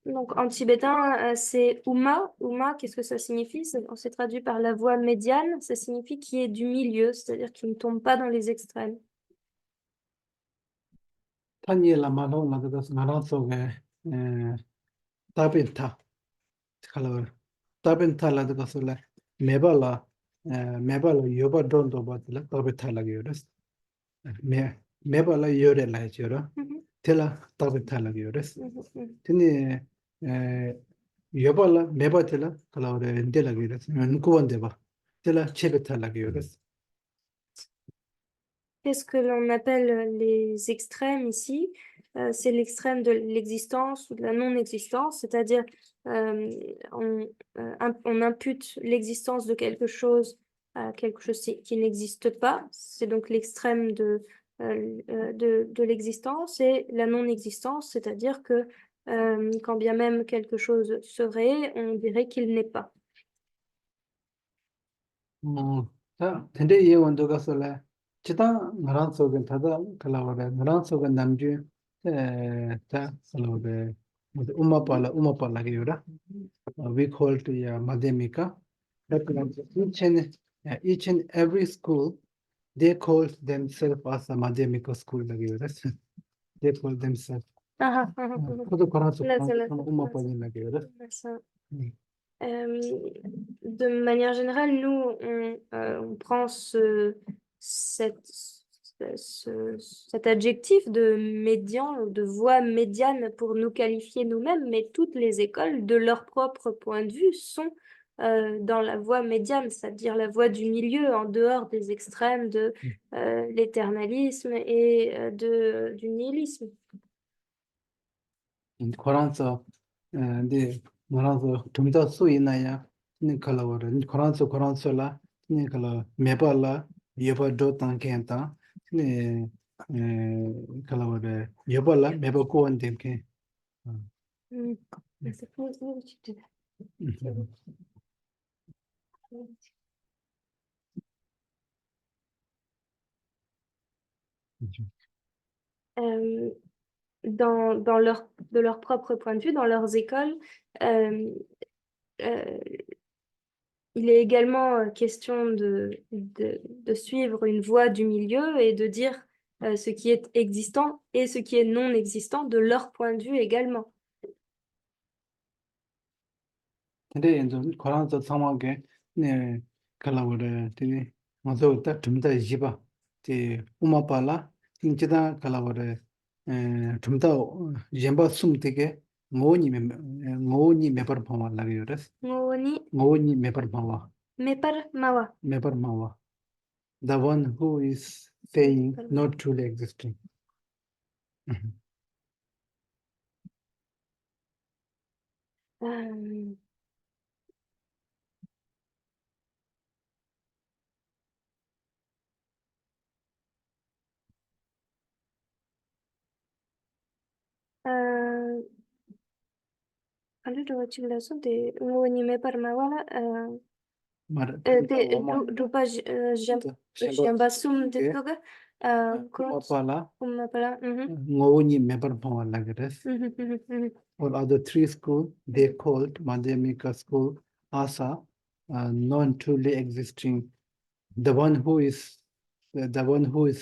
Donc en tibétain, c'est Uma. Uma, qu'est-ce que ça signifie? On s'est traduit par la voie médiane. Ça signifie qui est du milieu, c'est-à-dire qui ne tombe pas dans les extrêmes. 탄니라 말롱 나도 나랑 속에 타벤타 칼라오라. 타벤타라도 가서라 메발라 요바 돈도 받라 타벤타 라기요라. 메발라 요레 라이죠라. 텔라 타벤타 라기요라. tini yobala meba tela kalawre ndela gires nkuwande ba tela chebeta la gires. Qu'est-ce que l'on appelle les extrêmes ici? C'est l'extrême de l'existence ou de la non-existence, c'est-à-dire on impute l'existence de quelque chose à quelque chose qui n'existe pas. C'est donc l'extrême de l'existence et la non-existence, c'est-à-dire que quand bien même quelque chose serait, on dirait qu'il n'est pas. 자 근데 이 원도가 설래 지다 나란 속에 다다 kalawre 나란 속에 남주 자 kalawre umapala giyora we call to ya madhyamika that each and every school they call themselves as a madhyamika school giyora they call themselves 그것도 걸어서 umapala giyora. De manière générale, nous, on prend cet adjectif de médian ou de voie médiane pour nous qualifier nous-mêmes, mais toutes les écoles, de leur propre point de vue, sont dans la voie médiane, c'est-à-dire la voie du milieu, en dehors des extrêmes de l'éternalisme et du nihilisme. 코란서 네 뭐라서 좀더 수이나야 니 칼라워라 니 코란서라 tene kala mebala yoba do tang ken ta tene kala wada yobala meba ko an dem ke. Mm. C'est pour ça que tu te- Euh, de leur propre point de vue, dans leurs écoles, euh, euh, il est également question de suivre une voie du milieu et de dire ce qui est existant et ce qui est non existant de leur point de vue également. 근데 이제 코로나도 상황에 네 칼라버데 되게 맞아 딱 좀다 지바 제 우마발라 진짜다 칼라버데 좀다 젬바 숨되게 ngooni mebar phawa lagi yores Ngoni ngooni mebar phawa mepar mawa. the one who is saying not truly existing. Euh, euh, allora dove ci sono dei ngoni mepar mawa Mar de dupa jamba sum de toga Mapala mapala. ngooni mebar phawa lagi yores. Or other three schools, they called Madhyamika school Asa, non-truly existing. The one who is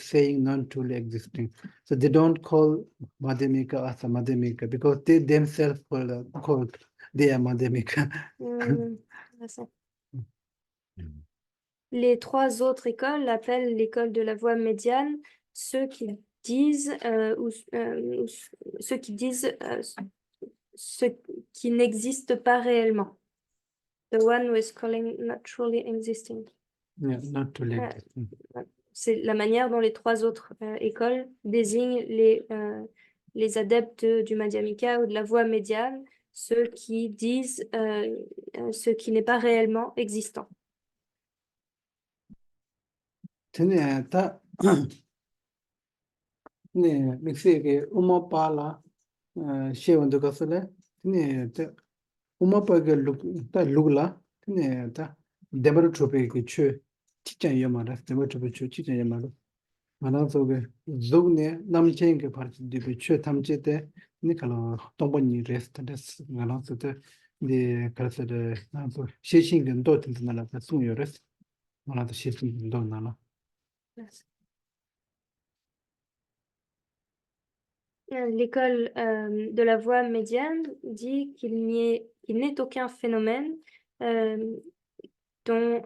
saying non-truly existing. So they don't call Madhyamika Asa Madhyamika because they themselves called they are Madhyamika. Les trois autres écoles l'appellent l'école de la voie médiane, ceux qui disent ceux qui disent ce qui n'existe pas réellement. The one who is calling not truly existing. Yeah, not truly Ouais. existing. C'est la manière dont les trois autres écoles désignent les adeptes du Madhyamika ou de la voie médiane, ceux qui disent ce qui n'est pas réellement existant. Tene ta ne mixege uma pala shewandu kasule tene ta uma paga lugla tene ta debaru trope ke chö chichen yamara debaru trope chö chichen yamara mana soge zogne namchen ke parti de chö tamche te ni kala tomboni rest des ngala sote de kalsa de na so sheshin den do tin na la sun yores mana to sheshin do na la. L'école de la voie médiane dit qu'il n'est aucun phénomène dont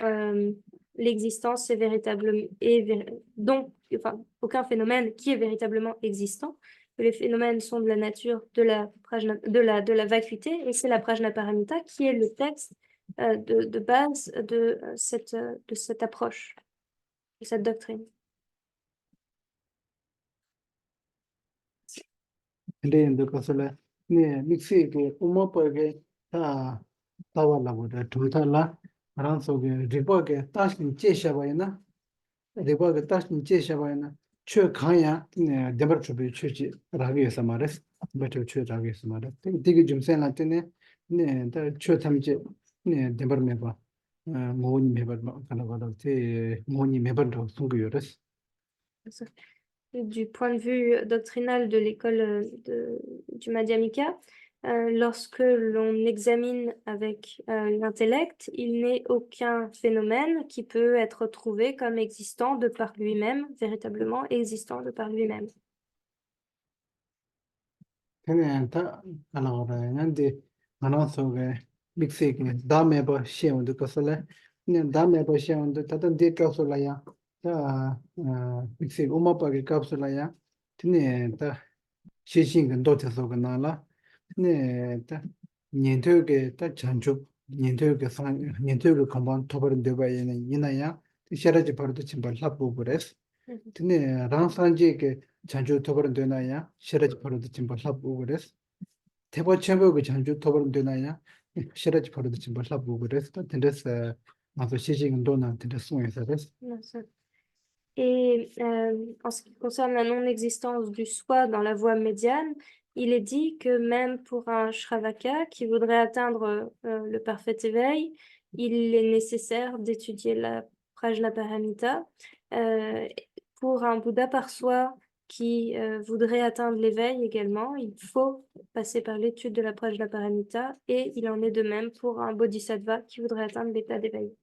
l'existence est véritablement enfin aucun phénomène qui est véritablement existant. Que les phénomènes sont de la nature de la vacuité et c'est la Prajnaparamita qui est le texte de base de cette approche, de cette doctrine. Ndeyendo kasala ne mixi ke uma page ta tawala boda tutala ranso ke riba ke tashin chesha bayna riba ke tashin chesha bayna chö khaya ne debar chobe chöchi ragi samares beto chö ragi samares dige jumsen la tene ne ta chö tamje ne debar meba ngoni meba kana bada te ngoni meba do sungu yores. Du point de vue doctrinal de l'école du Madhyamika, lorsque l'on examine avec l'intellect, il n'est aucun phénomène qui peut être trouvé comme existant de par lui-même, véritablement existant de par lui-même. Tene ta alawara nande anasoge mixege dameba sheundu kasala ne dameba sheundu tata de kapsula ya ta mixege umapage kapsula ya tene ta shishin ndo tesoga nala tene ta nyentoge ta chanchu nyentoge komban tobar deba yene yinaya sharaji pardo chimbal lapu gures tene rangsanji ke chanchu tobar denaya sharaji pardo chimbal lapu gures 대보 체험의 그 장주 토벌은 되나야? 시라지 버릇이 좀 벌써 보고 그래서 텐데스 also 시식은 도나 되게 송에서레스. Non, ça- Et en ce qui concerne la non-existence du soi dans la voie médiane, il est dit que même pour un Shravaka qui voudrait atteindre le parfait éveil, il est nécessaire d'étudier la Prajnaparamita. Pour un Bouddha par soi qui voudrait atteindre l'éveil également, il faut passer par l'étude de la Prajnaparamita, et il en est de même pour un Bodhisattva qui voudrait atteindre l'état d'éveil.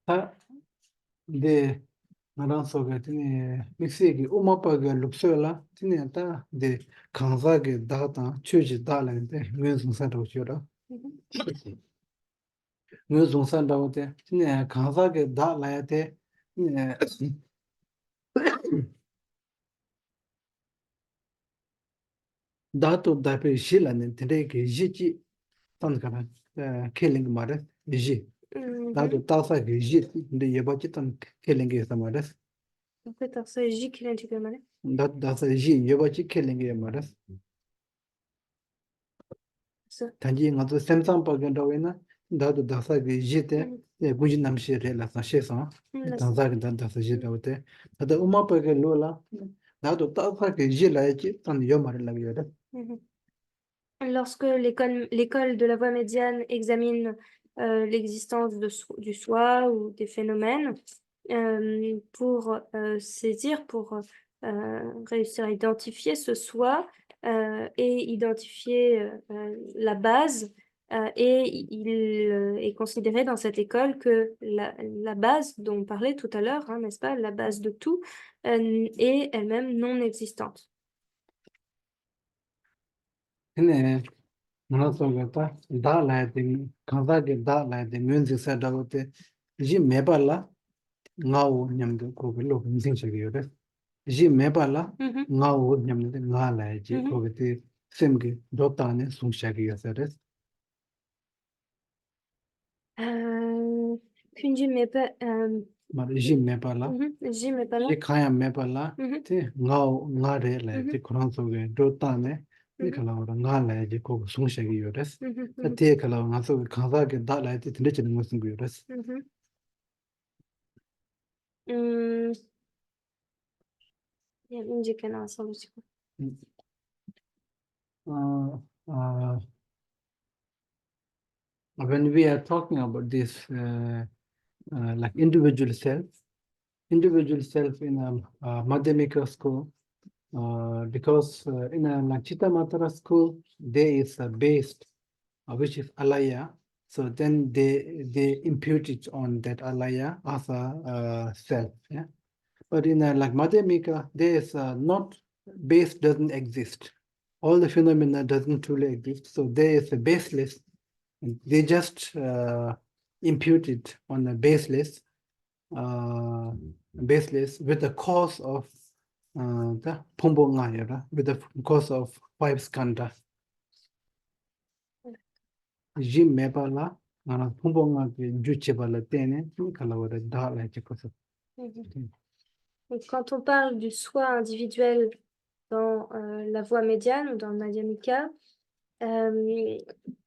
다 이제 나랑 속에 드네 믹스기 오마파가 룩서라 드네 다 이제 강사게 다다 추지 달는데 무슨 산다고 줘라 무슨 산다고 돼 드네 강사게 달아야 돼 네. 다도 다페 실라는 되게 지지 단가라 킬링 말에 지 다도 따사게 지 근데 예바지 단 킬링에서 말에 Peut-être ça, J qui l'indique le malais. 다사 지 예바지 킬링에 말에 Ça. 단지 가서 샘상 박은다고나 나도 다사게 지때 구지 남시래라서 셰서 단사게 단다서 지다고때 나도 음악하게 로라 나도 따사게 지라야지 단 요말을 나기요다 Mhm. Lorsque l'école de la voie médiane examine l'existence du soi ou des phénomènes, pour saisir, pour réussir à identifier ce soi et identifier la base, et il est considéré dans cette école que la base dont on parlait tout à l'heure, hein, n'est-ce pas, la base de tout, est elle-même non existante. 네 문화적으로 다라야 돼 강사게 다라야 돼 뮤직 세다고때 지 메발라 나오 냠도 고글로 인생적이요래 지 메발라 Mhm. 나오 냠데 나라야지 고그때 셈게 도타네 송샤기야서레 Kunji mepa, 말지 메발라 J mais pas là. 지 카야 메발라 Mhm. 테 나오 나레래 그런 속에 도타네 니칼라오라 나라야지 고그 송샤기요레 Mhm. Mhm. 때 칼라오 나서 강사게 다라야 돼 들리는 무슨 거요레 Mhm. Hum, il y a une j'ai qu'elle a un sens aussi, quoi. When we are talking about this like individual self in a Madhyamika school, because in a like Chittamatara school, there is a base which is alaya. So then they impute it on that alaya as a self. Yeah. But in a like Madhyamika, there is not base doesn't exist. All the phenomena doesn't truly exist. So there is a baseless. And they just impute it on a baseless with the cause of the pumbongayara, with the cause of five skandha. Jim mebala, and pumbonga juchebala tene, kalawara dala chikosa. Mhm. Donc, quand on parle du soi individuel dans la voie médiane ou dans le Madhyamika,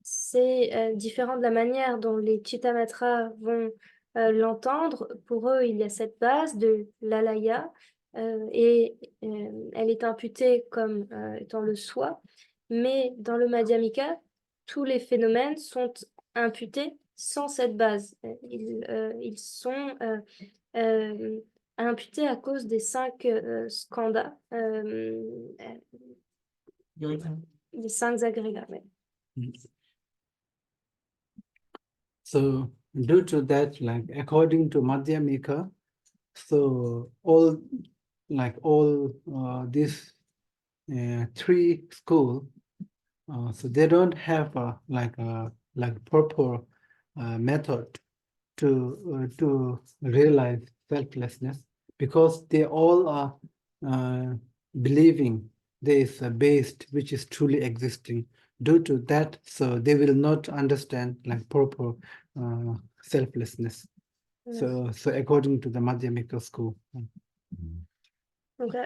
c'est différent de la manière dont les Chittamatras vont l'entendre. Pour eux, il y a cette base de l'alaya et elle est imputée comme étant le soi. Mais dans le Madhyamika, tous les phénomènes sont imputés sans cette base. Ils sont imputés à cause des 5 skandhas, des 5 agrégats. Ouais. So due to that, like according to Madhyamika, so all these three schools, so they don't have like proper method to realize selflessness because they all are believing there is a base which is truly existing. Due to that, so they will not understand like proper selflessness. So according to the Madhyamika school. Donc,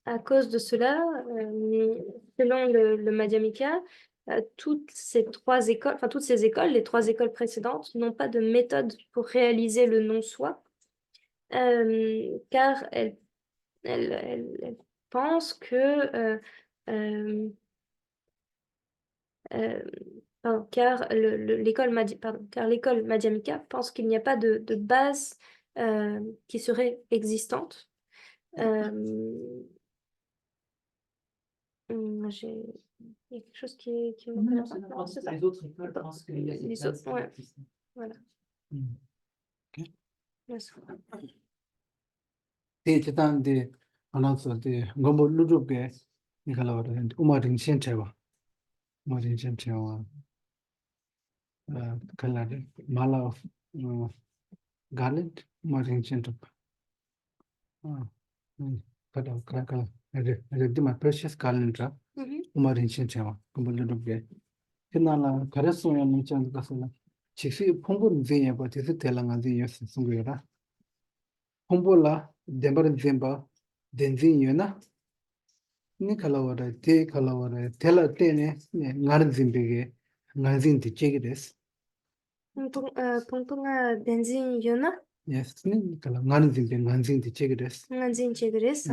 à cause de cela, selon le Madhyamika, toutes ces écoles, les 3 écoles précédentes, n'ont pas de méthode pour réaliser le non-soi, car elles pensent que car l'école Madhyamika pense qu'il n'y a pas de base qui serait existante. Il y a quelque chose qui me Non, revient pas. non, C'est ça. les autres écoles pensent qu'il y a Les cette base autres, ouais. qui existe. Voilà. Mm. Yes. Te chitan de ananso de ngombo lurupe nikala wara umarin chen chewa kala de mala of garland umarin chen chewa kala my precious garland ra umarin chen chewa ngombo lurupe kinala karaso ya nichan kasala chisi phongbo zinya ba tisi telanga zinya sungura phongbo la dembar zemba denzin yuna ni kalawara te kalawara tela tene ngar zimbege ngar zin ti chegides Pungpunga denzin yona yes ni kala ngar zimbe ngar zin ti chegides nganzin chegres.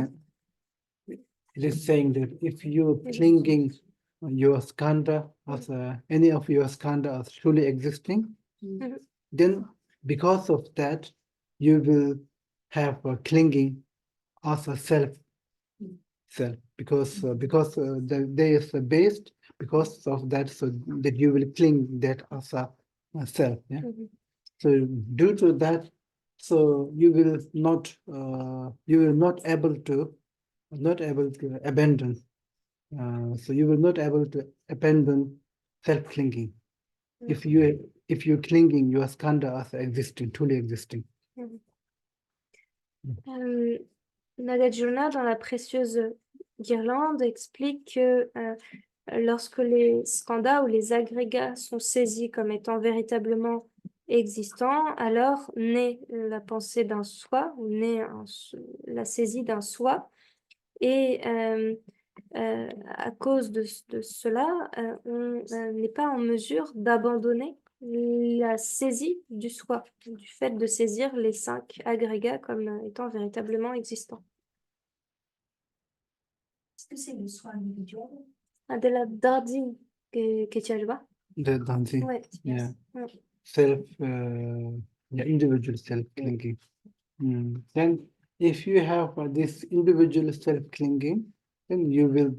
it is saying that if you clinging your skanda as any of your skanda as truly existing then because of that you will have a clinging as a self because there is a base because of that so that you will cling that as a self yeah so due to that so you will not able to abandon so you will not able to abandon self clinging if you clinging your skanda as existing truly existing. Nagarjuna, dans la précieuse guirlande, explique que lorsque les skandhas ou les agrégats sont saisis comme étant véritablement existants, alors naît la pensée d'un soi, ou naît la saisie d'un soi, et à cause de cela, on n'est pas en mesure d'abandonner la saisie du soi, du fait de saisir les 5 agrégats comme étant véritablement existants. Est-ce que c'est le soi individuel? De la dardine que tu as vois. The dancing Ouais. yeah Ouais. self individual self clinging. Then if you have this individual self clinging then you will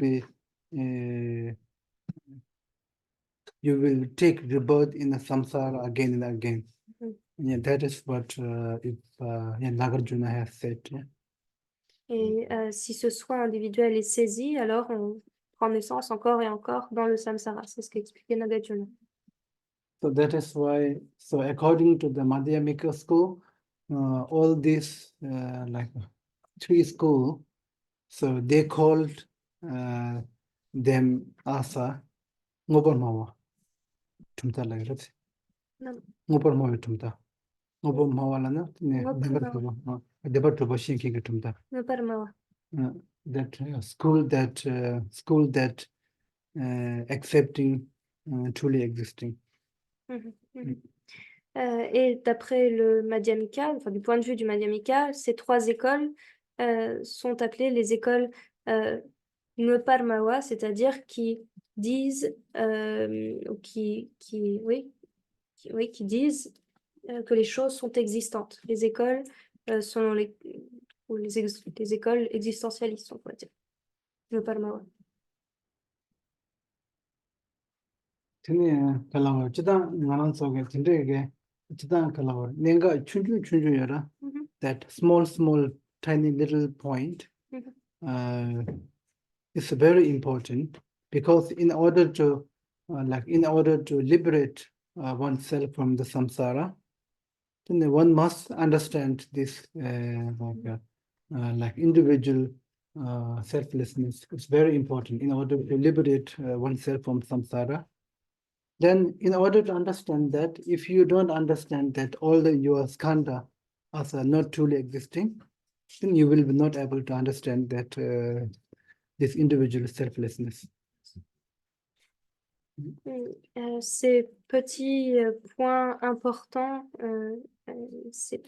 take rebirth in the samsara again and again. Yeah, that is what Nagarjuna has said. Yeah. Et si ce soi individuel est saisi, alors on prend naissance encore et encore dans le samsara. C'est ce qu'expliquait Nagarjuna. So that is why, so according to the Madhyamika school, all these like 3 schools, so they called them as a Ngobarmawa. Tumta like that. Ngobarmawa tumta. Ngobarmawa lana debar tuba shinking tumta. That school that accepting truly existing. Et d'après le Madhyamika, enfin du point de vue du Madhyamika, ces 3 écoles sont appelées les écoles Nöparmawa, c'est-à-dire qui disent qui disent que les choses sont existantes. Les écoles sont les écoles existentialistes, on pourrait dire. Nöparmawa. Tene kalawar chidang ngaran soge tindege chidang kalawar nenga chunju yara that small tiny little point is very important because in order to liberate oneself from the samsara then one must understand this like individual selflessness. It's very important in order to liberate oneself from samsara. Then in order to understand that, if you don't understand that all your skanda are not truly existing, then you will be not able to understand that this individual selflessness. Ces petits points importants, ces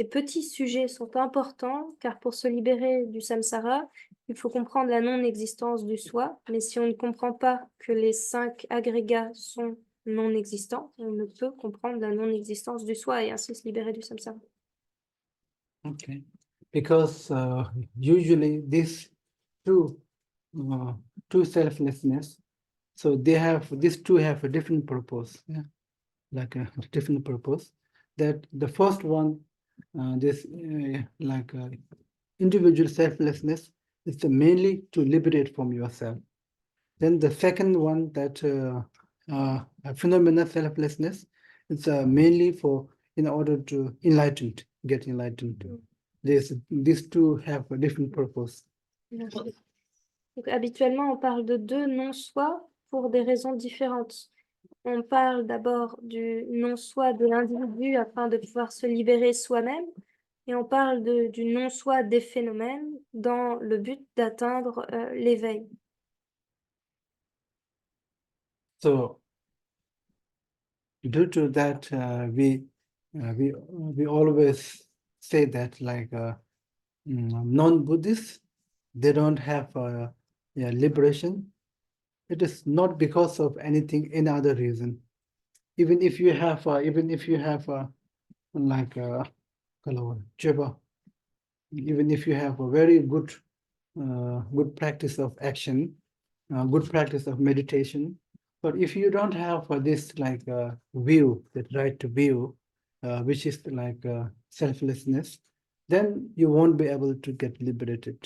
petits sujets sont importants car pour se libérer du samsara, il faut comprendre la non-existence du soi. Mais si on ne comprend pas que les 5 agrégats sont non-existants, on ne peut comprendre la non-existence du soi et ainsi se libérer du samsara. Okay, because usually these two two selflessness, so these two have a different purpose, yeah, like a different purpose. That the first one, this individual selflessness is mainly to liberate from yourself. Then the second one, that phenomenal selflessness, it's mainly for in order to get enlightened. These two have a different purpose. Merci. Donc, habituellement, on parle de deux non-soi pour des raisons différentes. On parle d'abord du non-soi de l'individu afin de pouvoir se libérer soi-même, et on parle du non-soi des phénomènes dans le but d'atteindre l'éveil. So due to that, we always say that non-Buddhists, they don't have liberation. It is not because of any other reason. Even if you have Jeva, even if you have a very good practice of action, good practice of meditation, but if you don't have this view, that right to view, which is selflessness, then you won't be able to get liberated.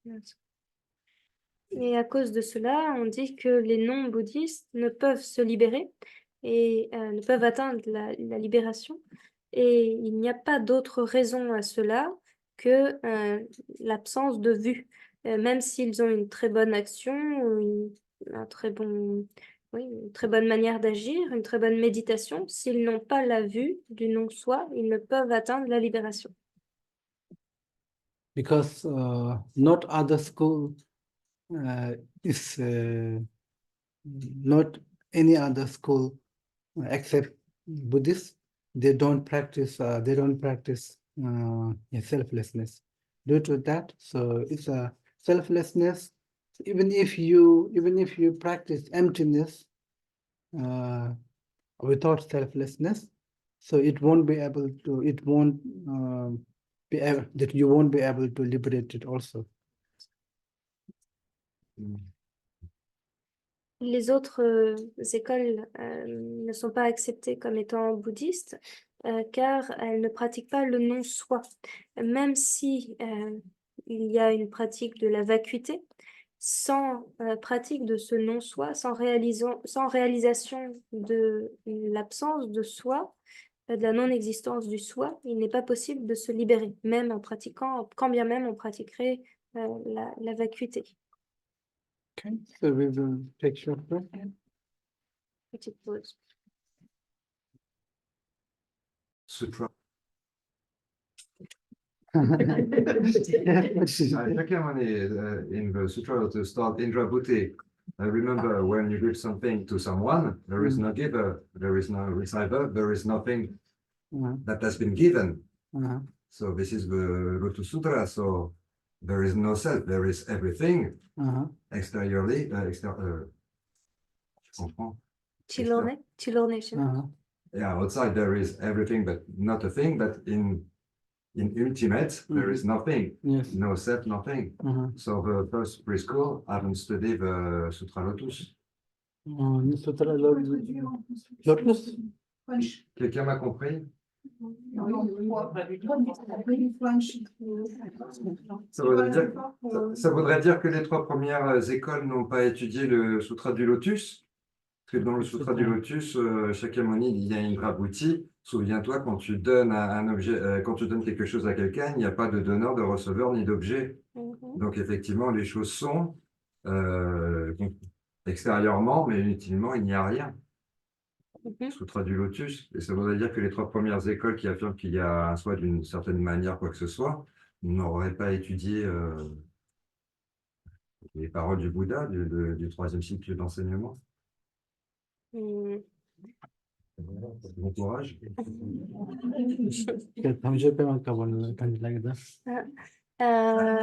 Yes. Et à cause de cela, on dit que les non-bouddhistes ne peuvent se libérer et ne peuvent atteindre la libération. Et il n'y a pas d'autre raison à cela que l'absence de vue. Même s'ils ont une très bonne action, ou une très bonne manière d'agir, une très bonne méditation, s'ils n'ont pas la vue du non-soi, ils ne peuvent atteindre la libération. Because not other school is not any other school except Buddhists. They don't practice selflessness. Due to that, so it's a selflessness. Even if you practice emptiness without selflessness, so it won't be able to. It won't be able, that you won't be able to liberate it also. Les autres écoles ne sont pas acceptées comme étant bouddhistes car elles ne pratiquent pas le non-soi. Même si il y a une pratique de la vacuité, sans pratique de ce non-soi, sans réalisation de l'absence de soi, de la non-existence du soi, il n'est pas possible de se libérer, même en pratiquant, quand bien même on pratiquerait la vacuité. Okay, so we will take short break. Petite pause. Sutra. Yeah, In the Sutra to start Indra Bhuti. I remember when you give something to someone, there is no giver, there is no receiver, there is nothing that has been given. So this is the Lotus Sutra. So there is no self, there is everything exteriorly. Tu comprends? Yeah, outside there is everything, but not a thing. But in ultimate, there is nothing. Yes. No self, nothing. So the first preschool haven't studied the Sutra Lotus. Sutra Lotus. Quelqu'un m'a compris? Ça voudrait dire que les 3 premières écoles n'ont pas étudié le Sutra du Lotus? Parce que dans le Sutra du Lotus, Shakyamuni, il y a Indra Bhuti. Souviens-toi, quand tu donnes un objet, quand tu donnes quelque chose à quelqu'un, il n'y a pas de donneur, de receveur, ni d'objet. Donc effectivement, les choses sont extérieurement, mais inutilement, il n'y a rien. Sutra du Lotus. Et ça voudrait dire que les 3 premières écoles qui affirment qu'il y a un soi d'une certaine manière, quoi que ce soit, n'auraient pas étudié les paroles du Bouddha du 3e cycle d'enseignement. Hmm. Bon courage. 담배병원 가보는感じだけど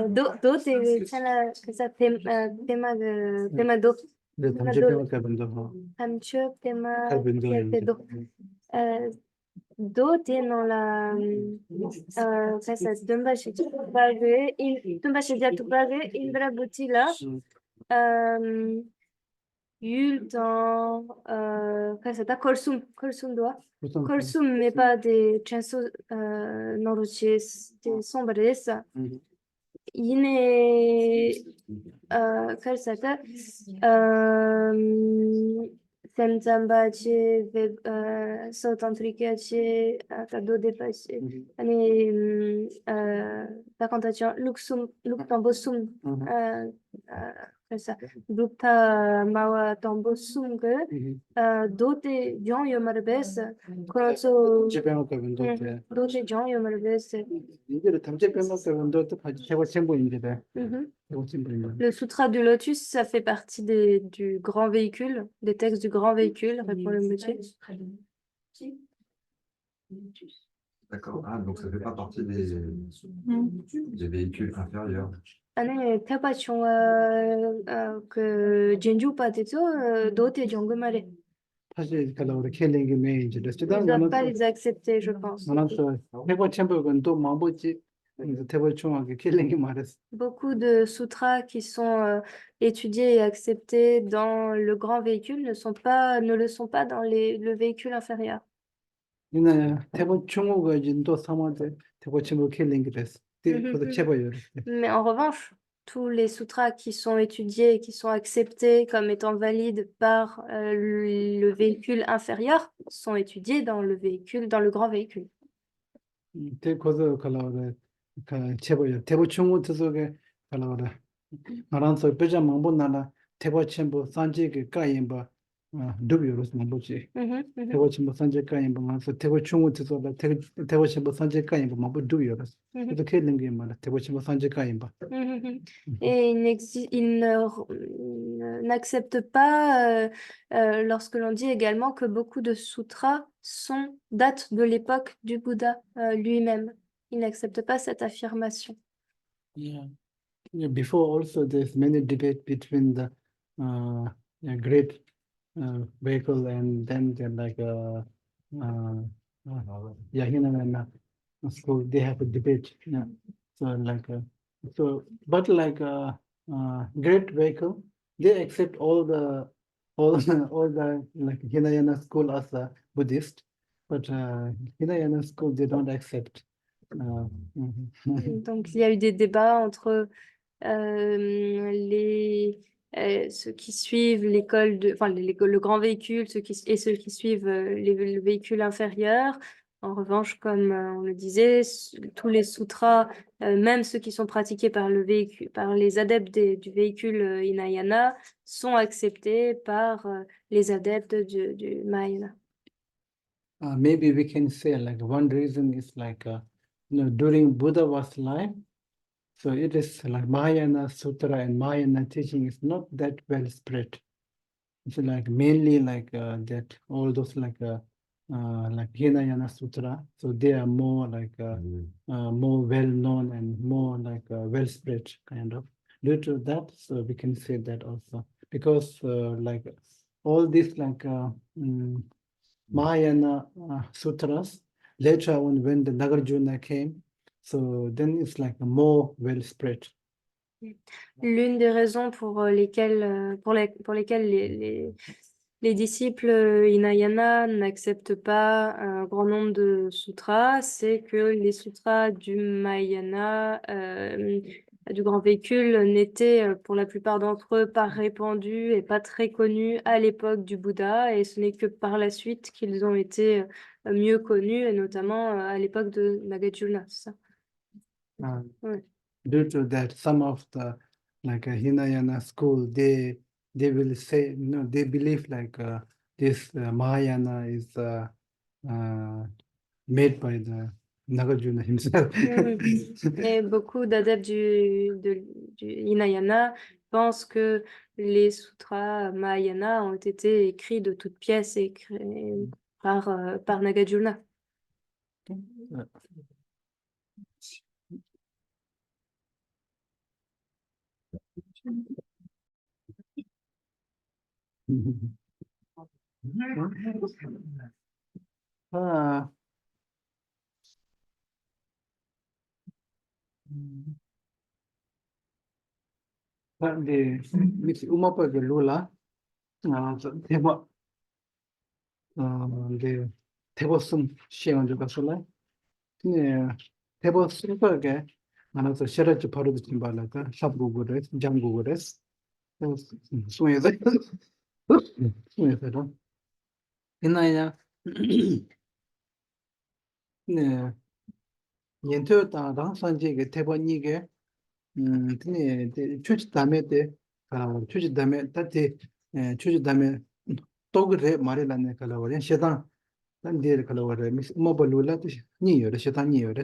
d'autres, que ça tema de tema d'eau. 근데 담배병원 가본다 Amchuk, tema, 가본다 d'eau. D'eau, t'es dans la, ça, Dumba chez Tupage, Dumba chez Tupage, Indra Butila, Yul dans, ça t'a Kolsum doigt. Kolsum, mais pas des chansons, nordiques, des sombres, ça. Yine, ça t'a, Semzambaci ve South Africaci do depaci ani takantacion Luxembourg ça Lukta mawa tambosung dote John Yomarbes 그래서 담배병원 가본다 dote John Yomarbes 이제 담배병원 가본다 또 제가 첨부인데 제가 첨부인데 Le Sutra du Lotus, ça fait partie du grand véhicule, des textes du grand véhicule, répond le monsieur. D'accord. Ah, donc ça fait pas partie des véhicules inférieurs. 아니, 태바총 그 진주 파티죠, 도대 정금아래. 사실 그러다 켈링이 메인지 Ils 됐다 ne doivent pas les accepter, je pense. 만나서 해보 첨부는 또 망보지 그래서 대보 총하게 켈링이 말했어 Beaucoup de sutras qui sont étudiés et acceptés dans le grand véhicule ne le sont pas dans le véhicule inférieur. 이나 대보 총호가 진도 삼아데 대보 첨부 켈링이 됐어 그래서 제보요 Mais en revanche, tous les sutras qui sont étudiés et qui sont acceptés comme étant valides par le véhicule inférieur sont étudiés dans le grand véhicule. 대고서 갈라오데 그 제보요 대보 총호 뜻속에 갈라오데 나란서 빼자 망본나라 대보 첨부 산지게 까임바 두비로스 망보지 Mhm, mhm. 대보 첨부 산지 까임바 가서 대보 총호 뜻속에 대보 첨부 산지 까임바 망보 두비로스 그래서 켈링이 말아 대보 첨부 산지 까임바 Mhm. Et n'accepte pas lorsque l'on dit également que beaucoup de sutras datent de l'époque du Bouddha lui-même. Il n'accepte pas cette affirmation. Yeah. Yeah, before also there's many debate between the great vehicle and then they're like Yahina and school they have a debate. Yeah. So like but like great vehicle they accept all the like Hinayana school as a Buddhist, but Hinayana school they don't accept. Donc, il y a eu des débats entre ceux qui suivent le grand véhicule et ceux qui suivent le véhicule inférieur. En revanche, comme on le disait, tous les sutras, même ceux qui sont pratiqués par les adeptes du véhicule Hinayana, sont acceptés par les adeptes du Mahayana. Maybe we can say like one reason is like during Buddha was life, so it is like Mahayana Sutra and Mahayana teaching is not that well spread. It's like mainly like that all those like Hinayana Sutra, so they are more like more well known and more like well spread kind of. Due to that, so we can say that also because like all these like Mahayana sutras later on when the Nagarjuna came, so then it's like more well spread. L'une des raisons pour lesquelles les disciples Hinayana n'acceptent pas un grand nombre de sutras, c'est que les sutras du Mahayana, du grand véhicule, n'étaient pour la plupart d'entre eux pas répandus et pas très connus à l'époque du Bouddha, et ce n'est que par la suite qu'ils ont été mieux connus, et notamment à l'époque de Nagarjuna, c'est ça? Ouais. Due to that, some of the like Hinayana school, they will say no, they believe like this Mahayana is made by the Nagarjuna himself. Et beaucoup d'adeptes du Hinayana pensent que les sutras Mahayana ont été écrits de toutes pièces et créés par Nagarjuna. Ah. 근데 미치 음악을 놀라 대박 근데 대박 숨 시행한 줄 봤을래? 근데 대박 숨 거게 만나서 셔츠 바로 듣는 발라가 샵고고레 장고고레 소에서 소에서 이나야 네 연토다 산지게 대박 이게 근데 추지 다음에 때 추지 다음에 따때 추지 다음에 또 그래 말이라네 kalawari shetan tan der kalawari mis uma balula tu ni yore shetan ni yore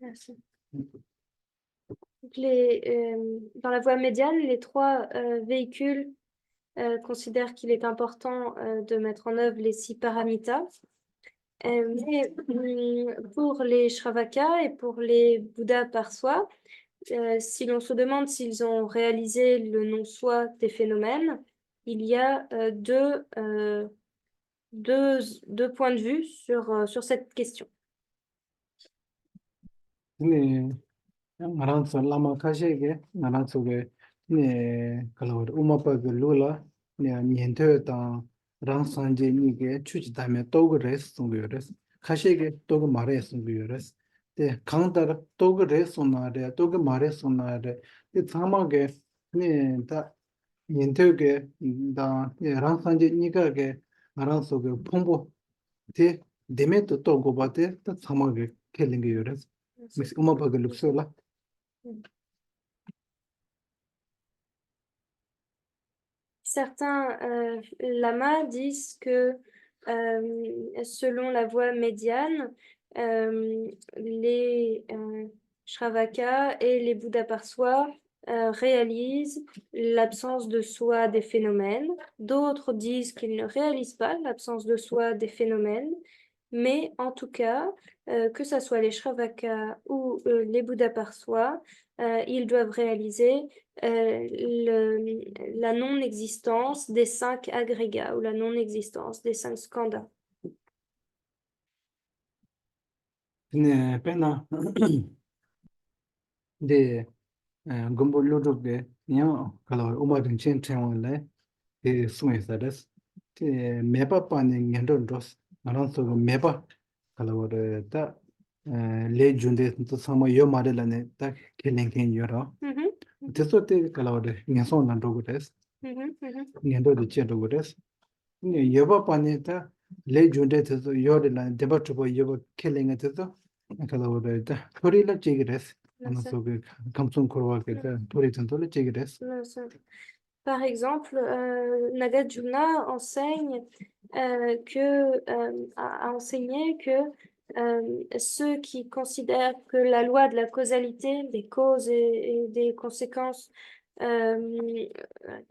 Merci. Donc dans la voie médiane, les trois véhicules considèrent qu'il est important de mettre en œuvre les 6 paramitas. Mais pour les Shravaka et pour les Bouddhas par soi, si l'on se demande s'ils ont réalisé le non-soi des phénomènes, il y a deux points de vue sur cette question. ni ngaran so lama khashege ngaran so ge ni kalawari uma balula ni niente ta ran sanje ni ge chuji dame to gre sung yore khashege to ge mare sung yore de kangdar to gre sonare to ge mare sonare de samage ni ta niente da ran sanje ni ge ngaran so ge pombo de demet to go bate ta samage kelling yore mis uma bagul sola. Certains lamas disent que selon la voie médiane, les Shravaka et les Bouddhas par soi réalisent l'absence de soi des phénomènes. D'autres disent qu'ils ne réalisent pas l'absence de soi des phénomènes, mais en tout cas, que ce soit les Shravaka ou les Bouddhas par soi, ils doivent réaliser la non-existence des 5 agrégats ou la non-existence des 5 skandhas. 네, pena de gumbo lodo be nya kala uma din chen chen le de sume sadas te meba pa ne ngendo dos aran so meba kala wore ta le junde to sama yo mare la ne ta kelen ken yoro te so te kala wore ngeso na do des ngendo de chen do des ne yoba pa ne ta le junde te so yo de la deba to yo kelen te so kala wore ta thori la che des Par exemple, Nagarjuna enseigne a enseigné que ceux qui considèrent que la loi de la causalité, des causes et des conséquences, la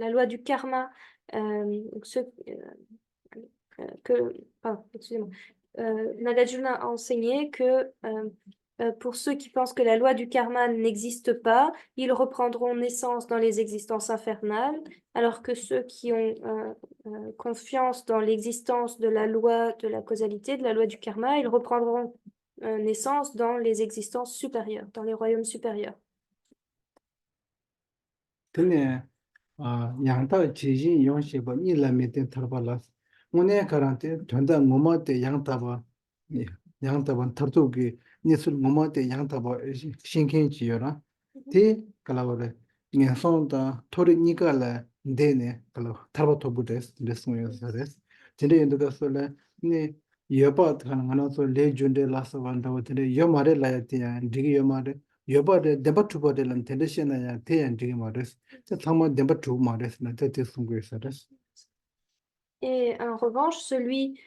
loi du karma, excusez-moi, Nagarjuna a enseigné que pour ceux qui pensent que la loi du karma n'existe pas, ils reprendront naissance dans les existences infernales, alors que ceux qui ont confiance dans l'existence de la loi de la causalité, de la loi du karma, ils reprendront naissance dans les existences supérieures, dans les royaumes supérieurs. 양타 지진 용시바 일라메데 터발라 오네 가란테 전다 모마테 양타바 양타바 터토기 니술 모마테 양타바 신켄지요라 티 칼라오레 녀손다 토리니가라 데네 칼로 타바토부데스 데스모요사데스 진데 인도가솔레 니 여바 가능하나서 레준데 라서반다고 근데 여마레 라야티야 디기 여마레 여바데 데바투바데란 텐데시나야 테얀 디기 마레스 tama demba tu mares na tete sungue saras Et en revanche, celui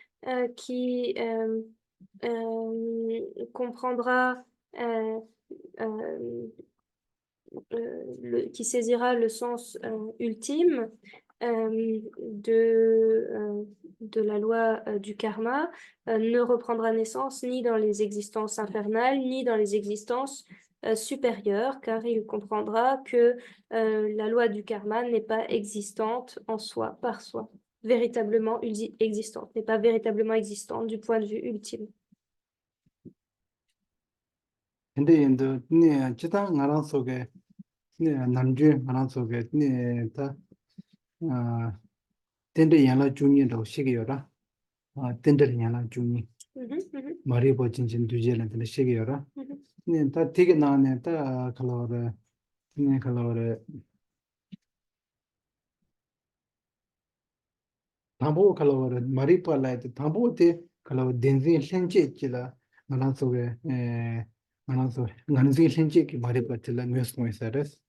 qui comprendra, qui saisira le sens ultime de la loi du karma, ne reprendra naissance ni dans les existences infernales, ni dans les existences supérieures, car il comprendra que la loi du karma n'est pas existante en soi, par soi, véritablement existante, n'est pas véritablement existante du point de vue ultime. 근데 인도 네 지당 나랑 속에 네 남주 나랑 속에 네다 텐데 양라 중이도 시기요라 텐데 양라 중이 마리보 진진 두제는 시기요라 네다 되게 나네 다 칼로레 네 칼로레 담보 칼로레 마리보 라이트 담보테 칼로 덴진 현재 있지라 나랑 속에 나랑 속에 간진 현재 기 마리보 틀라 뉴스 모이사레스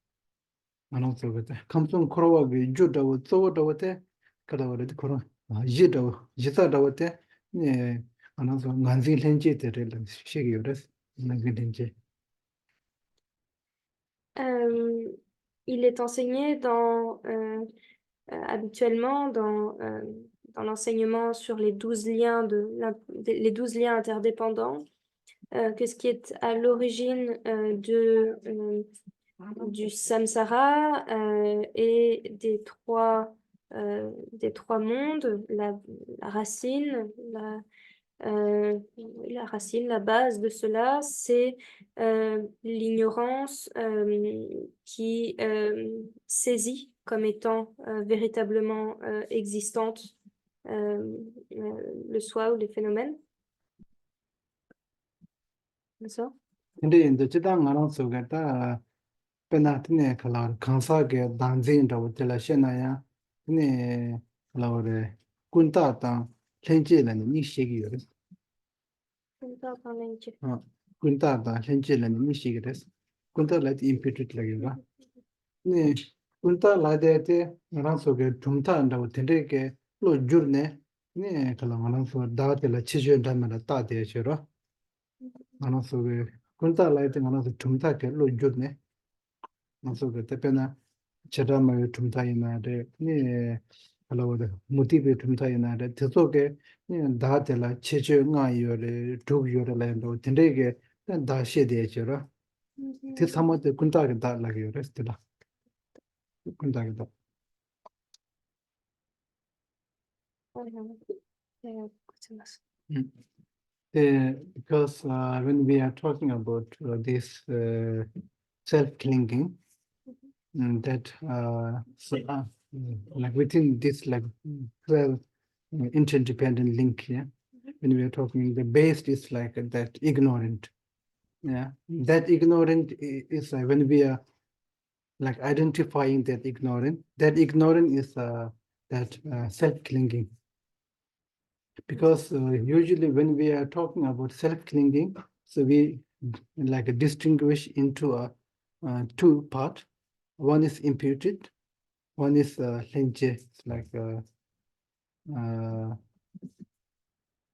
나랑 속에 감성 코로와게 주다고 쪼다고테 칼로레 코로 지도 지사다고테 네 나랑 속에 간진 현재 때를 시기요레스 간진 현재 Il est enseigné habituellement dans l'enseignement sur les 12 liens, les 12 liens interdépendants, que ce qui est à l'origine du samsara et des trois mondes, la racine, la base de cela, c'est l'ignorance qui saisit comme étant véritablement existante le soi ou les phénomènes. 그래서 근데 인도 지당 나랑 속에 다 페나트네 칼라 간사게 단진도 tel라 셴나야 네 칼라오레 군타타 현재는 이 시기요 군타타 현재는 이 시기요 군타라티 임피트 라기가 네 군타라데테 나랑 속에 tum타한다고 텐데게 로 줄네 네 칼라 나랑 속 다텔라 치주한다면 따대셔라 나랑 속에 군타라이테 나랑 속 tum타게 로 줄네 also the tepena chadama tumtaina de ni hello the motive tumtaina de tesoke ni da de la cheche nga yo le dog yo le ndo tindege da she de chero te samo de kunta ga da la yo rest da kunta ga da because when we are talking about this self-clinging that like within this like 12 interdependent link here when we are talking the base is like that ignorant that ignorant is when we are like identifying that ignorant is that self-clinging because usually when we are talking about self-clinging so we like distinguish into a two part. One is imputed, one is lenje, like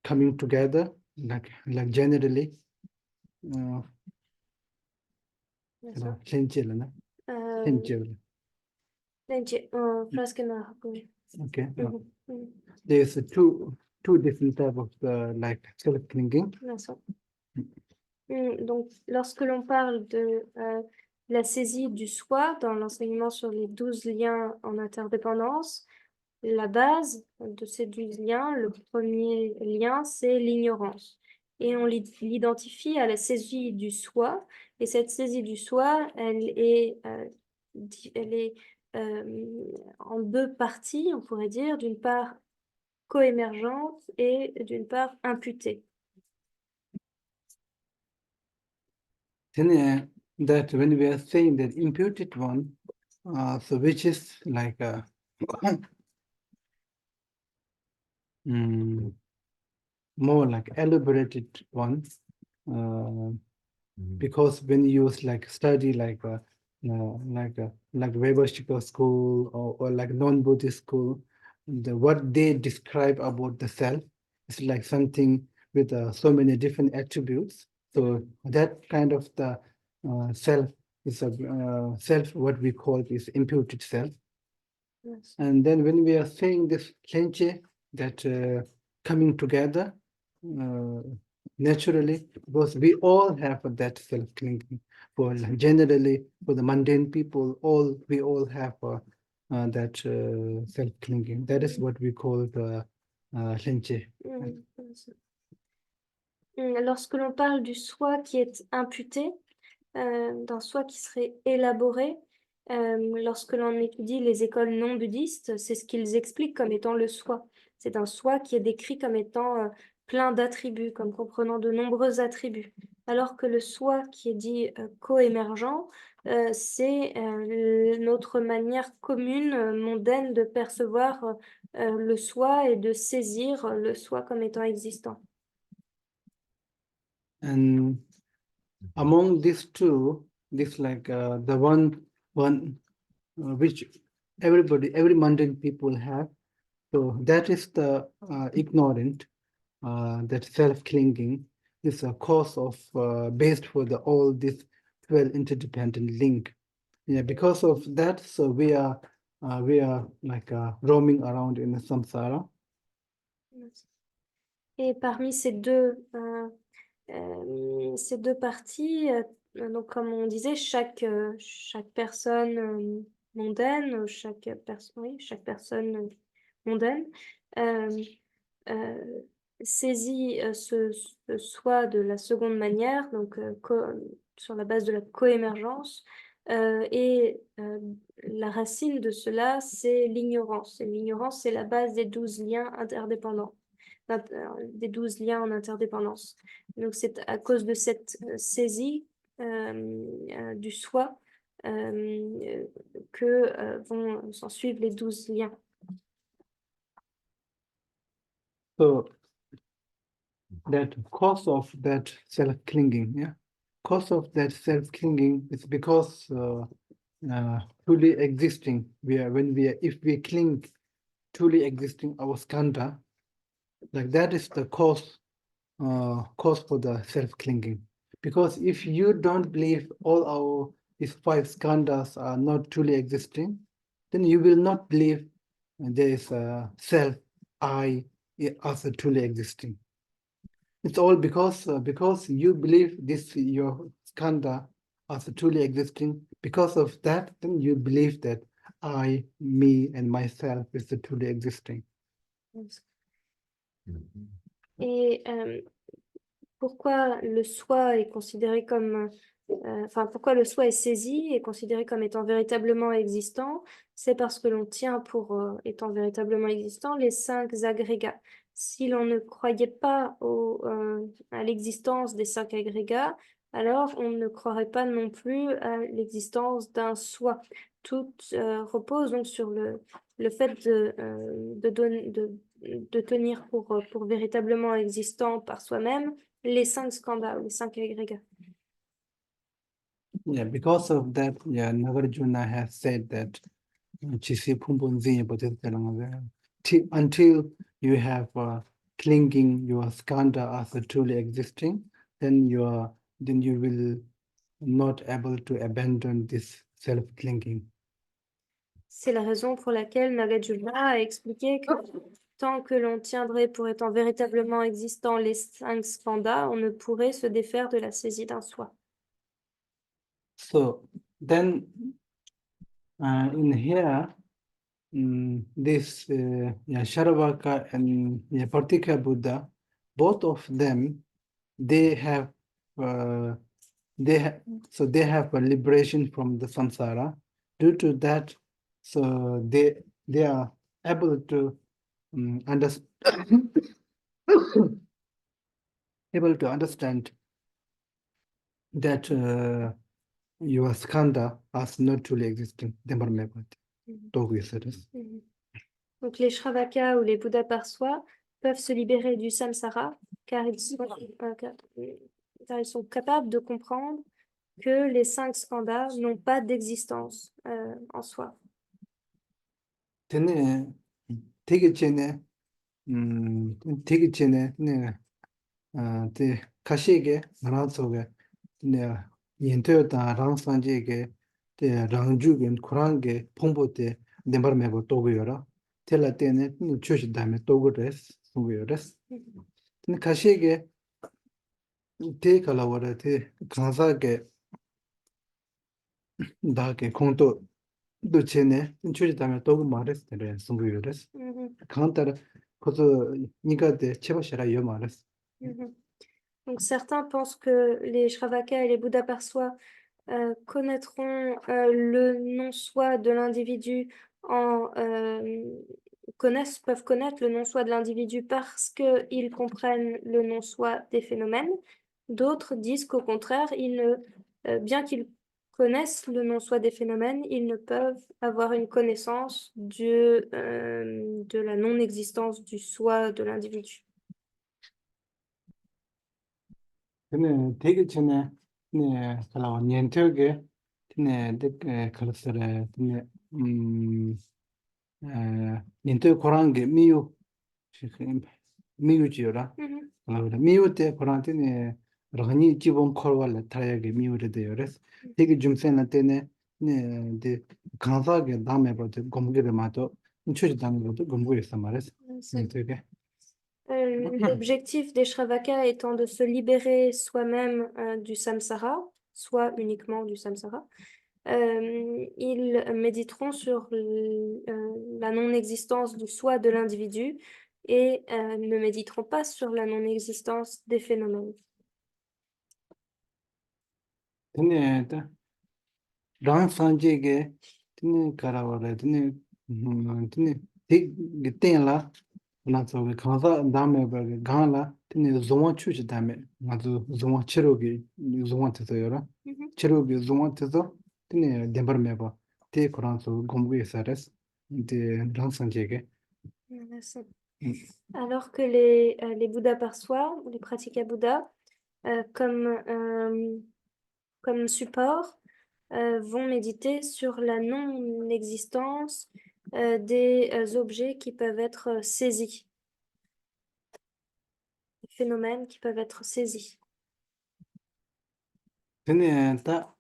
coming together, like generally. Lenje, okay. There's two different types of like self-clinging. Donc, lorsque l'on parle de la saisie du soi dans l'enseignement sur les 12 liens en interdépendance, la base de ces 12 liens, le premier lien, c'est l'ignorance. Et on l'identifie à la saisie du soi. Et cette saisie du soi, elle est en deux parties, on pourrait dire, d'une part coémergente et d'une part imputée. Then that when we are saying that imputed one, so which is like more like elaborated one, because when you use like study like Vaibhashika school or like non-Buddhist school, what they describe about the self is like something with so many different attributes. So that kind of the self is a self, what we call is imputed self. Yes. And then when we are saying this clenche, that coming together naturally, because we all have that self-clinging. For generally, for the mundane people, we all have that self-clinging. That is what we call the clenche. Comme ça. Lorsque l'on parle du soi qui est imputé, d'un soi qui serait élaboré, lorsque l'on étudie les écoles non bouddhistes, c'est ce qu'ils expliquent comme étant le soi. C'est un soi qui est décrit comme étant plein d'attributs, comme comprenant de nombreux attributs. Alors que le soi qui est dit co-émergent, c'est notre manière commune, mondaine de percevoir le soi et de saisir le soi comme étant existant. And among these two, this like the one which every mundane people have. So that is the ignorant, that self-clinging is a cause of based for the all this 12 interdependent link. Yeah, because of that, so we are like roaming around in the samsara. Et parmi ces deux parties, donc comme on disait, chaque personne mondaine, chaque personne mondaine saisit ce soi de la seconde manière, donc sur la base de la coémergence, et la racine de cela, c'est l'ignorance. Et l'ignorance, c'est la base des 12 liens interdépendants. Des 12 liens en interdépendance. Donc c'est à cause de cette saisie du soi que vont s'en suivre les 12 liens. So that cause of that self-clinging, yeah, cause of that self-clinging is because truly existing. If we cling truly existing our skandha, like that is the cause for the self-clinging. Because if you don't believe all these 5 skandhas are not truly existing, then you will not believe there is a self, I, as a truly existing. It's all because you believe this your skandha as a truly existing. Because of that, then you believe that I, me, and myself is the truly existing. Et pourquoi le soi est considéré comme, pourquoi le soi est saisi et considéré comme étant véritablement existant, c'est parce que l'on tient pour étant véritablement existant les 5 agrégats. Si l'on ne croyait pas à l'existence des 5 agrégats, alors on ne croirait pas non plus à l'existence d'un soi. Tout repose donc sur le fait de tenir pour véritablement existant par soi-même les 5 skandhas, les 5 agrégats. Yeah, because of that, yeah, Nagarjuna has said that until you have clinging your skandha as a truly existing, then you will not able to abandon this self-clinging. C'est la raison pour laquelle Nagarjuna a expliqué que tant que l'on tiendrait pour étant véritablement existant les 5 skandhas, on ne pourrait se défaire de la saisie d'un soi. So then in here, this Sharavaka and Partika Buddha, both of them, they have a liberation from the samsara. Due to that, so they are able to understand that your skandha as not truly existing. Donc les Shravaka ou les Bouddhas par soi peuvent se libérer du samsara car ils sont capables de comprendre que les 5 skandhas n'ont pas d'existence en soi. 되게 전에 때 가시게 나라서게 네 인터다 랑산제게 때 랑주긴 쿠란게 퐁보테 네버메고 또고요라 텔라 때네 추시 다음에 또고레스 소고요레스 근데 가시게 때 칼라워라 때 가사게 다게 공도 도체네 추시 다음에 또고 말레스 때 소고요레스 Mhm, 간타라 그저 니가데 체바시라 요 말레스 mhm. Donc certains pensent que les Shravaka et les Bouddhas persois connaîtront le non-soi de l'individu peuvent connaître le non-soi de l'individu parce qu'ils comprennent le non-soi des phénomènes. D'autres disent qu'au contraire, bien qu'ils connaissent le non-soi des phénomènes, ils ne peuvent avoir une connaissance de la non-existence du soi de l'individu. 근데 되게 전에 네 살아와 년턱에 네 그랬어요. 네 년턱 고란 게 미유 미유지요라. Mhm, 그러나 미유 때 고란 때네 러니 기본 콜월 타야게 미유를 돼요레스. 되게 좀 센나 때네 네 강사게 다음에 버도 공부를 마도 초지 다는 것도 공부했어 말했어. c'est 되게 L'objectif des Shravaka étant de se libérer soi-même du samsara, soit uniquement du samsara, ils méditeront sur la non-existence du soi de l'individu et ne méditeront pas sur la non-existence des phénomènes. 근데 랑 산지게 드네 가라와라 드네 드네 되게라 나서 가사 다음에 버게 가라 드네 좀원 추지 다음에 맞아 좀원 치료기 좀원 되서요라 Mhm. 치료기 좀원 되서 드네 덴버메바 데 코란소 공부에서레스 데 랑 산지게 Voilà, alors que les Bouddhas perçoivent, les pratiques à Bouddha, comme support, vont méditer sur la non-existence des objets qui peuvent être saisis, des phénomènes qui peuvent être saisis. 드네 다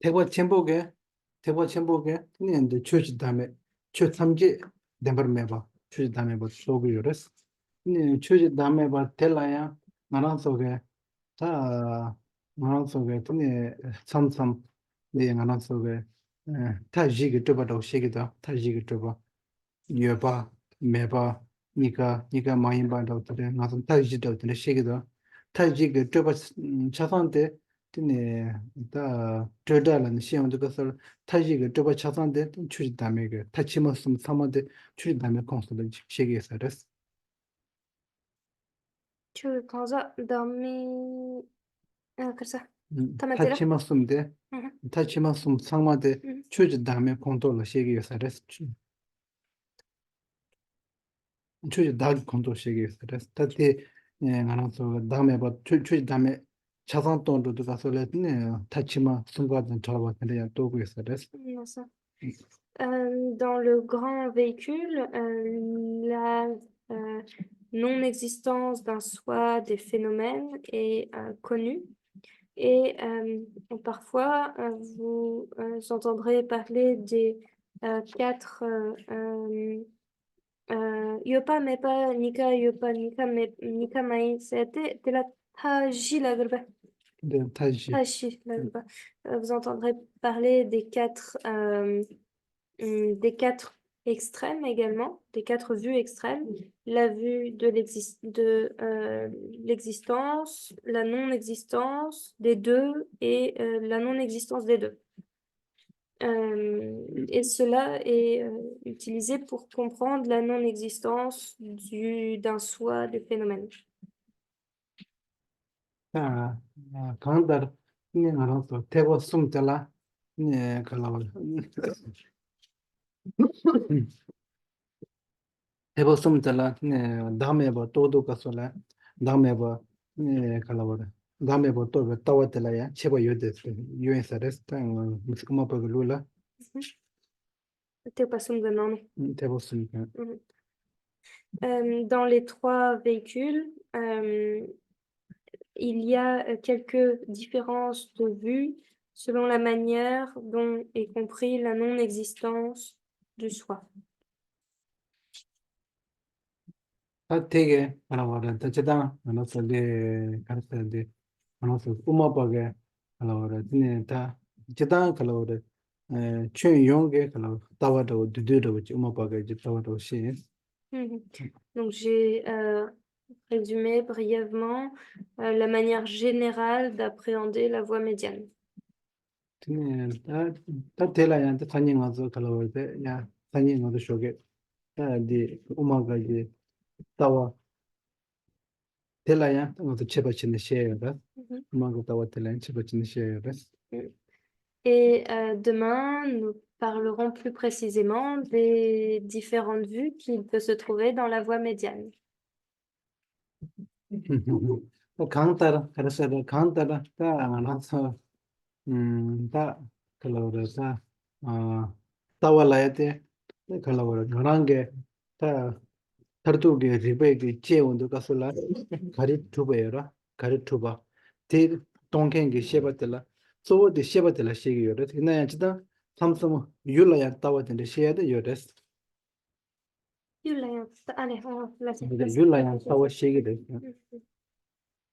대과 첨복에 드네 추지 다음에 추 삼지 덴버메바 추지 다음에 뭐 소비요레스 네, 추지 다음에 봐 텔라야 나랑 속에 다 나랑 속에 돈에 삼삼 네 나랑 속에 다 지기 또 시기다 다 지기 또 여봐 매봐 니가 많이 봐도 그래 나도 다 지도 돼 시기다 다 지기 또 차선데 드네 다 저달은 시험 그것을 다 지기 또 차선데 추지 다음에 그 타치머스 삼한테 추지 다음에 콘솔을 시기에서 그랬어 Tu quand ça dans mes comme ça. T'as maté là? 타치마스인데 Mhm, 타치마스 상마데 mhm. 추지 다음에 컨트롤 시기에서레스 추지 다음 컨트롤 시기에서레스 타티 나나서 다음에 봐 추지 다음에 차선 돈도 가서레네 타치마 순간은 저러는데 또 그래서레스 Non, ça. Dans le grand véhicule, la non-existence d'un soi des phénomènes est connue. Et parfois, vous entendrez parler des quatre yopa mepa nika yopa nika nika mai c'était la taji la grba 근데 타지 taji la grba. Vous entendrez parler des quatre extrêmes également, des quatre vues extrêmes, la vue de l'existence, la non-existence des deux et la non-existence des deux. Et cela est utilisé pour comprendre la non-existence d'un soi des phénomènes. 아 간다 네 알아서 대고 숨tel라 네 갈라와 대고 숨tel라 네 다음에 봐 또도 가서라 다음에 봐 네 갈라와 다음에 봐또 따와텔라야 제가 요데 유엔사레스 땅 무스크마 버글룰라 Te passum de non. 대고 숨 Mhm. Dans les trois véhicules, il y a quelques différences de vue selon la manière dont est compris la non-existence du soi. 다 되게 알아보라. 대체다 나눠서 내 가르쳐야 나눠서 음악하게 알아보라. 근데 다 제다 알아보라. 최용게 알아보. 따와도 두두도 음악하게 이제 따와도 시. Mhm. Donc, j'ai résumé brièvement la manière générale d'appréhender la voie médiane. 근데 다 될라야 다 산행 와서 알아볼 때 야, 산행 와서 쇼게. 다디 음악하게 따와 될라야 또 쳐받치는 시에요다. Mhm. 음악을 따와 될라야 쳐받치는 시에요다. Et demain, nous parlerons plus précisément des différentes vues qu'il peut se trouver dans la voie médiane. 강따라 가르쳐도 강따라 다 알아서 다 그러다 따와라야 돼 그러고 그런 게다 터두게 리베게 제원도 가설라 가리 두베라 가리 두바 대 동ken게 셰바텔라 소데 셰바텔라 시기요레 그냥 진짜 삼삼 율라야 따와던데 시야데 요레스 Allez, 율라야 따와 시기데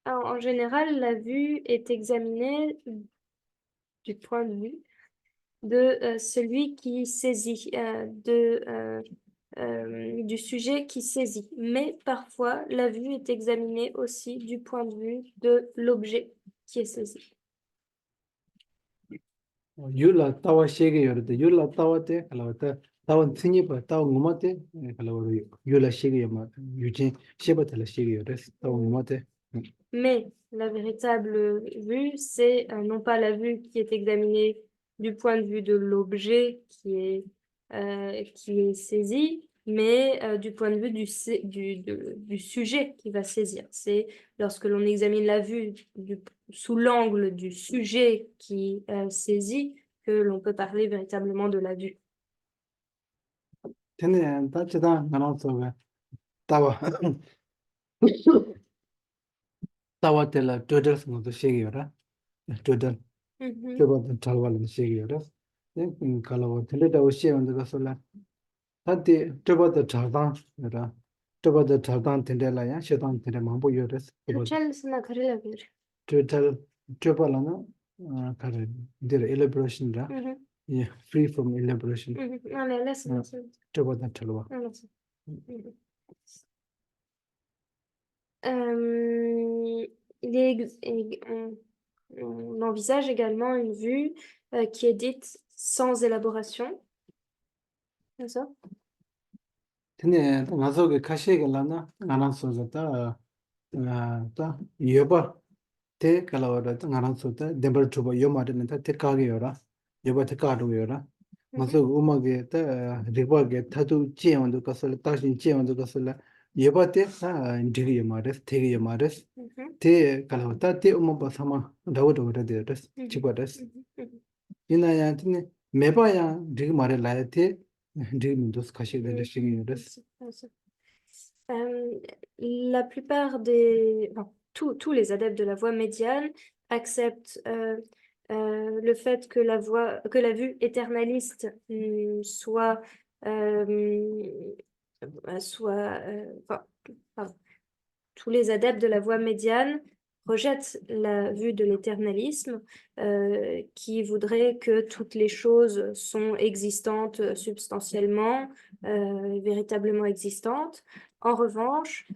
Alors, en général, la vue est examinée du point de vue de celui qui saisit, du sujet qui saisit. Mais parfois, la vue est examinée aussi du point de vue de l'objet qui est saisi. 율라 따와 시기요레 율라 따와테 알아왔다 따원 스니바 따원 무마테 알아와 율라 시기요마 유진 셰바텔라 시기요레스 따원 무마테 Mais la véritable vue, c'est non pas la vue qui est examinée du point de vue de l'objet qui est saisi, mais du point de vue du sujet qui va saisir. C'est lorsque l'on examine la vue sous l'angle du sujet qui saisit que l'on peut parler véritablement de la vue. 테네 다치다 나눠서 따와 따와텔라 조절스 모두 시기요라 조절 Mhm. 조버든 잘발은 시기요라 네 칼로 텔레다 오시에 가서라 다디 조버드 잘당요라 조버드 잘당 텐데라야 시당 텐데 망보요레스 Chal sana karela bir. 조절 조발라나 가르 이들 elaboration라 Mhm. 예 free from elaboration Mhm. Allez, laisse-moi. 조버드 잘와 Allez. Mhm. Euh, on envisage également une vue qui est dite sans élaboration. C'est ça? 테네 나서게 가시게라나 나나서다 다 여바 테 칼라와다 나나서다 데버 투바 요마르는다 테카게요라 여바 테카도요라 마서 우마게 타 리바게 타두 지원도 가설 다시 지원도 가설 여바테 인디리 요마레스 테게 요마레스 Mhm. 테 칼라와다 테 우마바 사마 다오도라데레스 치바레스 Mhm. 이나야 테네 메바야 디기 마레 라야테 디기 민도스 가시게 레싱이레스 Euh, la plupart des, enfin, tous les adeptes de la voie médiane acceptent le fait que la vue éternaliste soit, enfin, pardon. Tous les adeptes de la voie médiane rejettent la vue de l'éternalisme qui voudrait que toutes les choses sont existantes substantiellement, véritablement existantes. En revanche,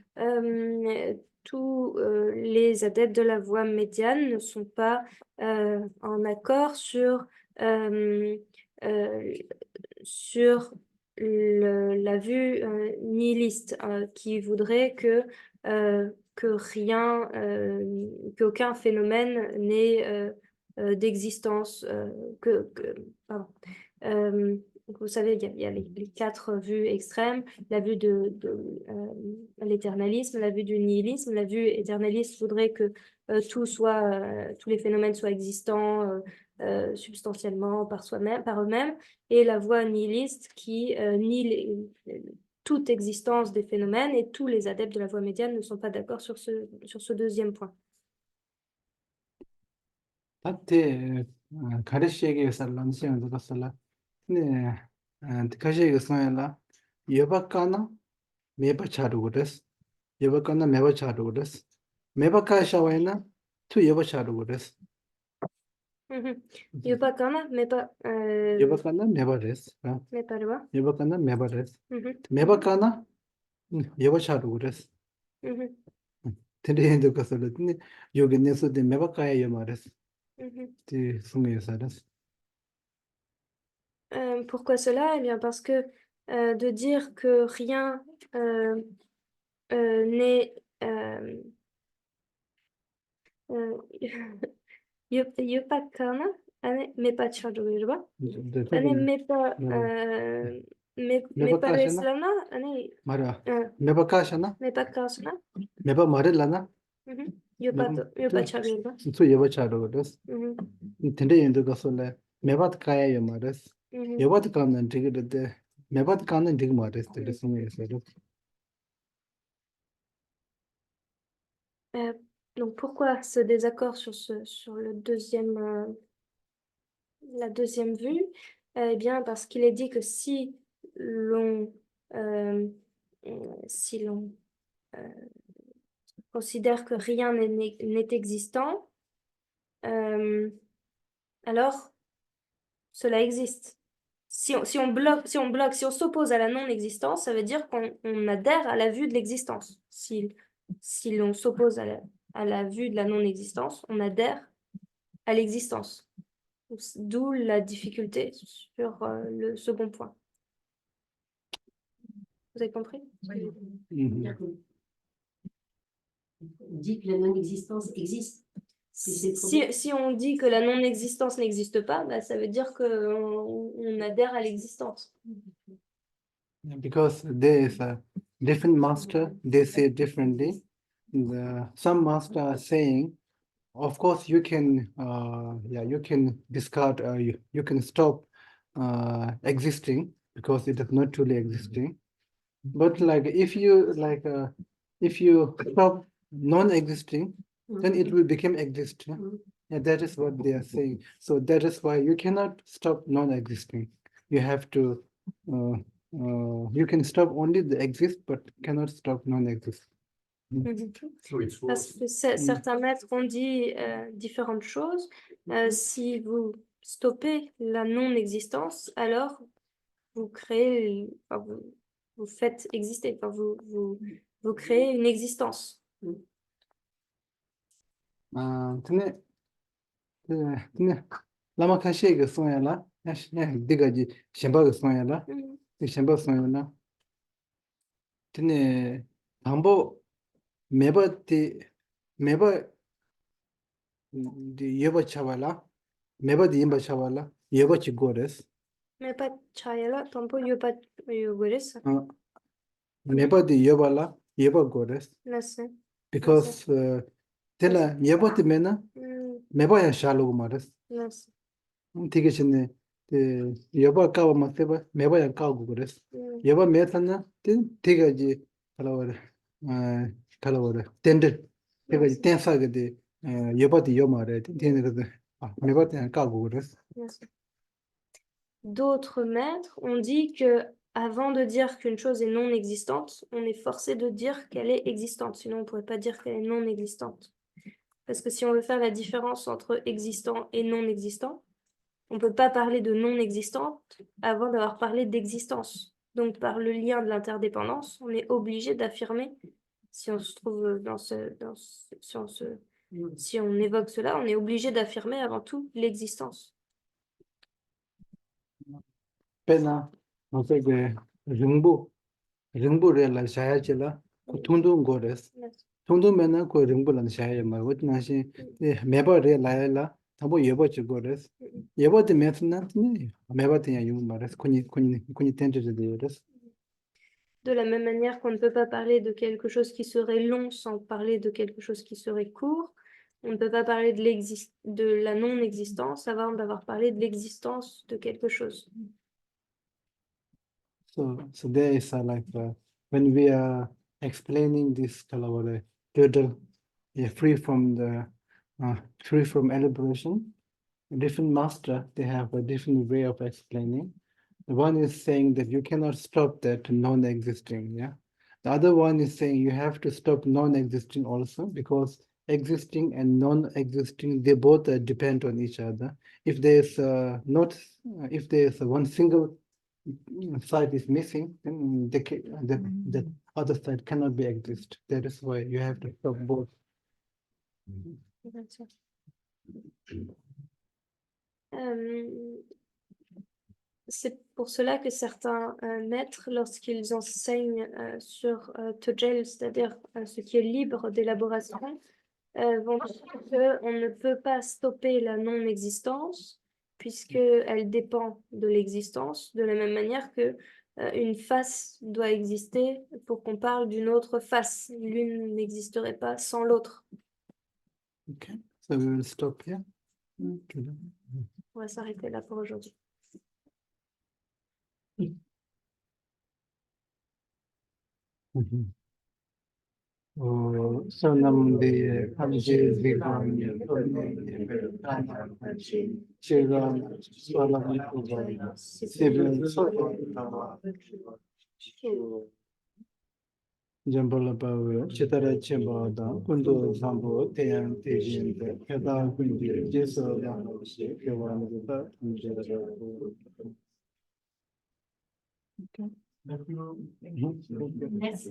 tous les adeptes de la voie médiane ne sont pas en accord sur la vue nihiliste qui voudrait que rien, qu'aucun phénomène n'ait d'existence, pardon. Vous savez, il y a les quatre vues extrêmes, la vue de l'éternalisme, la vue du nihilisme. La vue éternaliste voudrait que tous les phénomènes soient existants substantiellement par eux-mêmes, et la voie nihiliste qui nie toute existence des phénomènes et tous les adeptes de la voie médiane ne sont pas d'accord sur ce deuxième point. 다때 가르시에게 살람시한 그것을라 네 가시에게 소야라 여바카나 메바차루 그랬어 여바카나 메바차루 그랬어 메바카샤와이나 투 여바차루 그랬어 Yopakana, mais pas 여바카나 메바레스 loin. 여바카나 메바레스 메바카나 여바차루 그랬어 근데 그것을라 여기 내서데 메바카야 여마레스 티 숨이사레스 Pourquoi cela? Eh bien, parce que de dire que rien n'est Yopakana, mais pas Chadurba, mais pas 메바카샤나 Reslana, 말아 메바카샤나 mais pas Kasana, 메바 말을라나 Yopa Chadurba. 또 여바차루 그랬어 근데 인도 가서래 메바트 카야 여마레스 여바트 카는 되게데 메바트 카는 되게 마레스 되게 숨이사레스 Donc pourquoi ce désaccord sur la deuxième vue? Eh bien parce qu'il est dit que si l'on considère que rien n'est existant, alors cela existe. Si on s'oppose à la non-existence, ça veut dire qu'on adhère à la vue de l'existence. Si l'on s'oppose à la vue de la non-existence, on adhère à l'existence. D'où la difficulté sur le second point. Vous avez compris? On dit que la non-existence existe. Si on dit que la non-existence n'existe pas, bah, ça veut dire qu'on adhère à l'existence. Because there is a different master, they say differently. Some master are saying, of course, you can, you can discard, you can stop existing because it is not truly existing. But like if you stop non-existing, then it will become existing. And that is what they are saying. So that is why you cannot stop non-existing. You have to, you can stop only the exist, but cannot stop non-exist. So it's Parce false. que certains maîtres ont dit différentes choses. Si vous stoppez la non-existence, alors vous créez, enfin, vous faites exister, enfin, vous créez une existence. 근데 라마 카시에게 소야라 네가지 셴바가 소야라 셴바 소야라 근데 방법 매버디 여버 차발라 매버디 임바 차발라 여버치 고레스 Mais pas chayala, tampoco yo pas yogoris, 매버디 여발라 여버 고레스 no sé. because 텔라 여버디 메나 매버야 샬로고 마레스 No sé. 되게 전에 여버 까고 맞대봐 매버야 까고 그랬어 여버 매탄나 되게지 kalawara tender 되게 댄사게 돼 여버디 여마래 되는 거 매버디 까고 그랬어 D'autres maîtres ont dit que avant de dire qu'une chose est non existante, on est forcé de dire qu'elle est existante. Sinon, on ne pourrait pas dire qu'elle est non existante. Parce que si on veut faire la différence entre existant et non existant, on ne peut pas parler de non existante avant d'avoir parlé d'existence. Donc, par le lien de l'interdépendance, on est obligé d'affirmer, si on se trouve si on évoque cela, on est obligé d'affirmer avant tout l'existence. 페나 어떻게 릉부를 샤야지라 통동 거레스 통동면은 그 릉부는 샤야 말 어떠나시 매버를 라야라 타보 여버지 거레스 여버드 메스나 매버드야 용 말레스 코니 텐저드 되레스 De la même manière qu'on ne peut pas parler de quelque chose qui serait long sans parler de quelque chose qui serait court, on ne peut pas parler de la non-existence avant d'avoir parlé de l'existence de quelque chose. So there is when we are explaining this total, free from elaboration, different master, they have a different way of explaining. The one is saying that you cannot stop that non-existing, yeah. The other one is saying you have to stop non-existing also, because existing and non-existing, they both depend on each other. If there's if there's one single side is missing, then the other side cannot be exist. That is why you have to stop both. Bien sûr. Euh, C'est pour cela que certains maîtres, lorsqu'ils enseignent sur Tojel, c'est-à-dire ce qui est libre d'élaboration, vont dire qu'on ne peut pas stopper la non-existence puisqu'elle dépend de l'existence, de la même manière que une face doit exister pour qu'on parle d'une autre face. L'une n'existerait pas sans l'autre. Okay, so we will stop here. On va s'arrêter là pour aujourd'hui. Sonam de Hamje Vigan Chiran Swalam Civil Jambala Power, Chitara Chimbada, Kundu Zambo, Tian Tijin, Keda Kundi, Jesu Kewan, Merci.